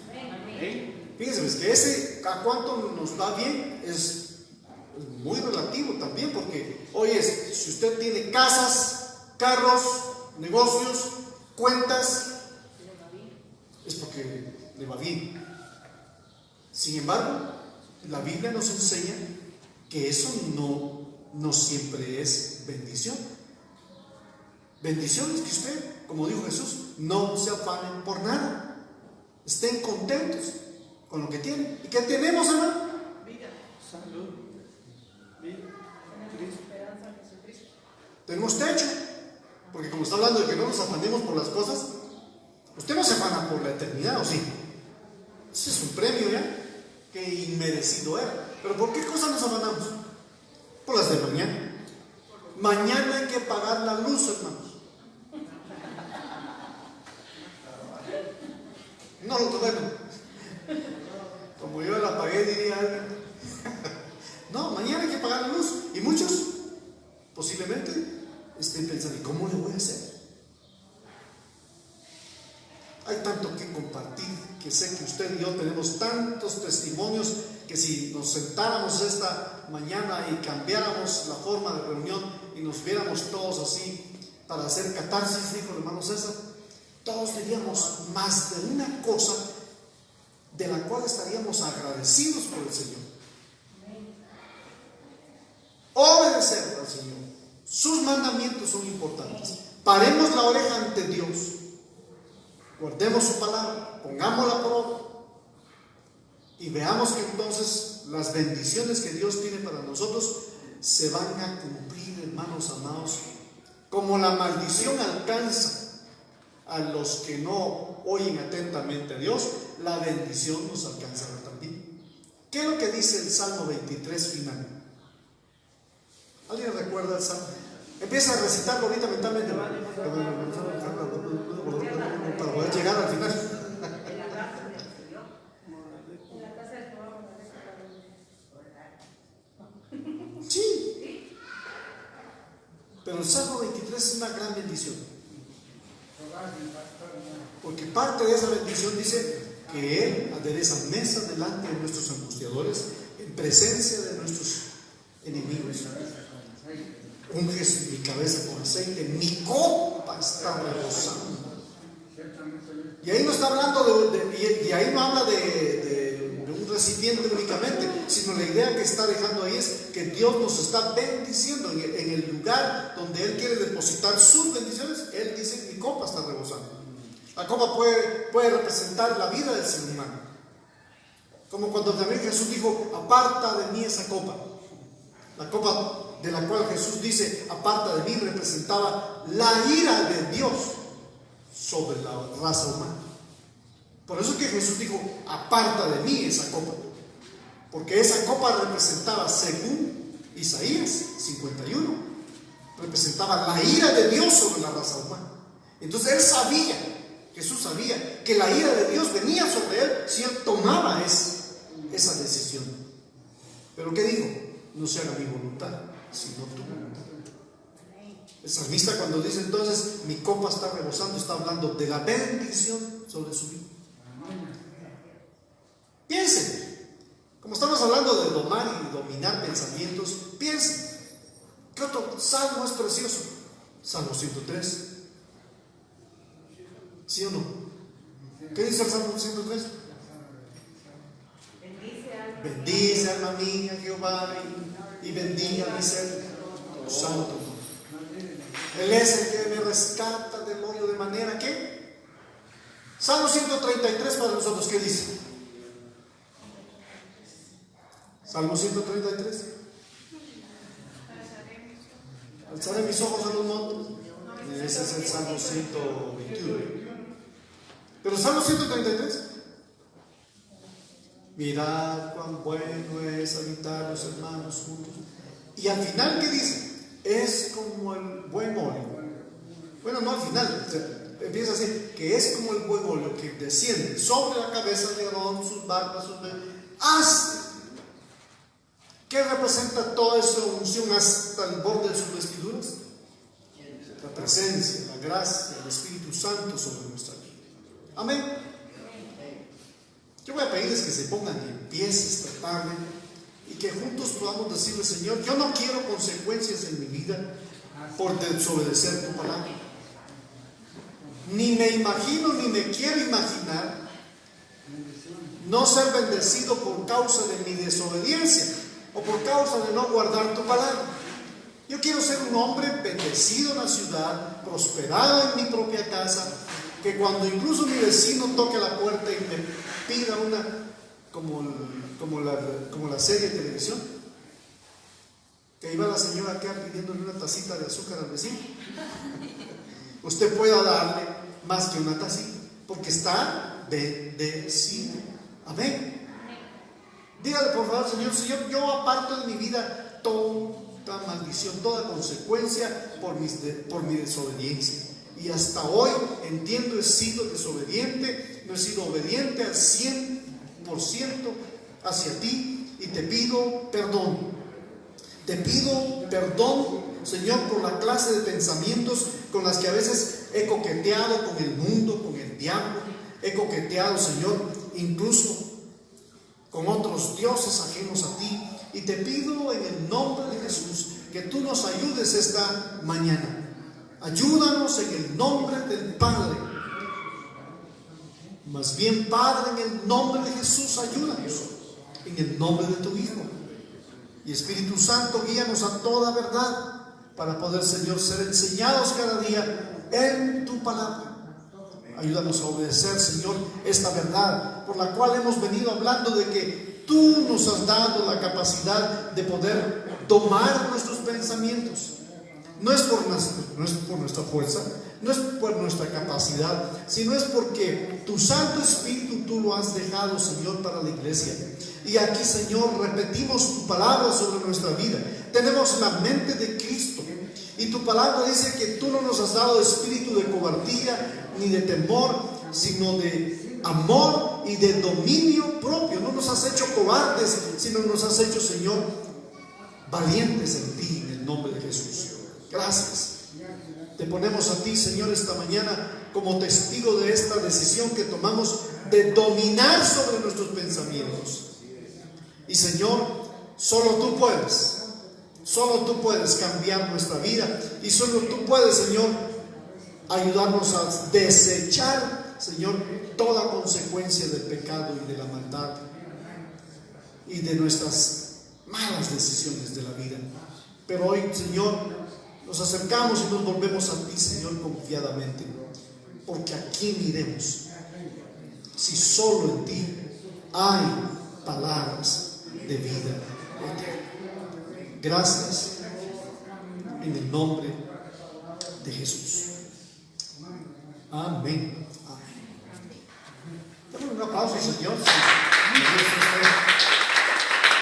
Fíjense, que ese a cuánto nos va bien es muy relativo también, porque oye, si usted tiene casas, carros, negocios, cuentas, es porque le va bien. Sin embargo, la Biblia nos enseña que eso no siempre es bendición. Bendición es que usted, como dijo Jesús, no se afanen por nada, estén contentos con lo que tienen. ¿Y qué tenemos, hermano? Vida, salud, vida, Cristo. Tenemos techo, porque como está hablando de que no nos afanemos por las cosas, usted no se afana por la eternidad, ¿o sí? Ese es un premio ya, que inmerecido era. Pero ¿por qué cosas nos afanamos? Por las de mañana. Mañana hay que pagar la luz, hermanos. No lo bueno. Como yo la pagué, diría alguien. No, mañana hay que pagar la luz. Y muchos posiblemente estén pensando, ¿y cómo le voy a hacer? Hay tanto que compartir, que que sé que usted y yo tenemos tantos testimonios que si nos sentáramos esta mañana y cambiáramos la forma de reunión y nos viéramos todos así para hacer catarsis, dijo el hermano César, todos diríamos más de una cosa de la cual estaríamos agradecidos por el Señor. Obedecer al Señor. Sus mandamientos son importantes. Paremos la oreja ante Dios. Guardemos su palabra. Pongámosla por obra. Y veamos que entonces las bendiciones que Dios tiene para nosotros se van a cumplir, hermanos amados. Como la maldición alcanza a los que no oyen atentamente a Dios, la bendición nos alcanzará también. ¿Qué es lo que dice el Salmo 23 final? ¿Alguien recuerda el Salmo? Empieza a recitarlo ahorita mentalmente para poder llegar al final. Sí, pero el Salmo 23 es una gran bendición, porque parte de esa bendición dice que Él adereza mesa delante de nuestros angustiadores, en presencia de nuestros enemigos. Unges mi cabeza con aceite, mi copa está rebosando. Y ahí no está hablando y ahí no habla de un recipiente únicamente, sino la idea que está dejando ahí es que Dios nos está bendiciendo en el lugar donde Él quiere depositar sus bendiciones. Él dice: mi copa está rebosando. La copa puede representar la vida del ser humano, como cuando también Jesús dijo: aparta de mí esa copa. La copa de la cual Jesús dice: aparta de mí, representaba la ira de Dios sobre la raza humana. Por eso es que Jesús dijo: aparta de mí esa copa, porque esa copa representaba, según Isaías 51, representaba la ira de Dios sobre la raza humana. Entonces Jesús sabía que la ira de Dios venía sobre él si él tomaba esa decisión. Pero ¿qué dijo? No se haga mi voluntad, sino tu voluntad. El salmista, cuando dice entonces mi copa está rebosando, está hablando de la bendición sobre su vida. Piensen, como estamos hablando de domar y dominar pensamientos, piensen, ¿qué otro salmo es precioso? Salmo 103. ¿Sí o no? ¿Qué dice el Salmo 103? Bendice alma mía Jehová y bendiga mi ser santo. Él es el que me rescata del hoyo de manera que. Salmo 133 para nosotros, ¿qué dice? Salmo 133. Alzaré mis ojos a los montes. Ese es el Salmo 121. Pero el Salmo 133. Mirad cuán bueno es habitar los hermanos juntos. Y al final, ¿qué dice? Es como el buen óleo. Bueno, no al final, empieza así, que es como el buen óleo que desciende sobre la cabeza de Aarón, sus barbas, hasta. ¿Qué representa toda esa unción hasta el borde de sus vestiduras? La presencia, la gracia, el Espíritu Santo sobre nuestra vida. Amén. Yo voy a pedirles que se pongan en pie esta tarde y que juntos podamos decirle: Señor, yo no quiero consecuencias en mi vida por desobedecer tu palabra. Ni me imagino, ni me quiero imaginar no ser bendecido por causa de mi desobediencia o por causa de no guardar tu palabra. Yo quiero ser un hombre bendecido en la ciudad, prosperado en mi propia casa, que cuando incluso mi vecino toque la puerta y me pida una, como la serie de televisión, que iba la señora acá pidiéndole una tacita de azúcar al vecino, usted pueda darle más que una tacita, porque está bendecido. Amén. Dígale por favor: Señor, yo aparto de mi vida toda maldición, toda consecuencia por mi desobediencia. Y hasta hoy entiendo, he sido desobediente, no he sido obediente al 100% hacia ti, y te pido perdón. Te pido perdón, Señor, por la clase de pensamientos con las que a veces he coqueteado con el mundo, con el diablo. He coqueteado, Señor, incluso con otros dioses ajenos a ti. Y te pido en el nombre de Jesús que tú nos ayudes esta mañana. Ayúdanos en el nombre del Padre. Más bien, Padre, en el nombre de Jesús, ayúdanos. En el nombre de tu Hijo. Y Espíritu Santo, guíanos a toda verdad para poder, Señor, ser enseñados cada día en tu palabra. Ayúdanos a obedecer, Señor, esta verdad por la cual hemos venido hablando, de que tú nos has dado la capacidad de poder domar nuestros pensamientos. No es por nuestra fuerza, no es por nuestra capacidad, sino es porque tu Santo Espíritu tú lo has dejado, Señor, para la iglesia. Y aquí, Señor, repetimos tu palabra sobre nuestra vida. Tenemos la mente de Cristo. Y tu palabra dice que tú no nos has dado espíritu de cobardía ni de temor, sino de amor y de dominio propio. No nos has hecho cobardes, sino nos has hecho, Señor, valientes en ti, en el nombre de Jesús. Gracias. Te ponemos a ti, Señor, esta mañana como testigo de esta decisión que tomamos de dominar sobre nuestros pensamientos. Y, Señor, solo tú puedes. Solo tú puedes cambiar nuestra vida. Y solo tú puedes, Señor, ayudarnos a desechar, Señor, toda consecuencia del pecado y de la maldad y de nuestras malas decisiones de la vida. Pero hoy, Señor, nos acercamos y nos volvemos a ti, Señor, confiadamente, porque ¿a quién iremos si solo en ti hay palabras de vida eterna? Gracias en el nombre de Jesús. Amén. Amén. Dame un aplauso, Señor.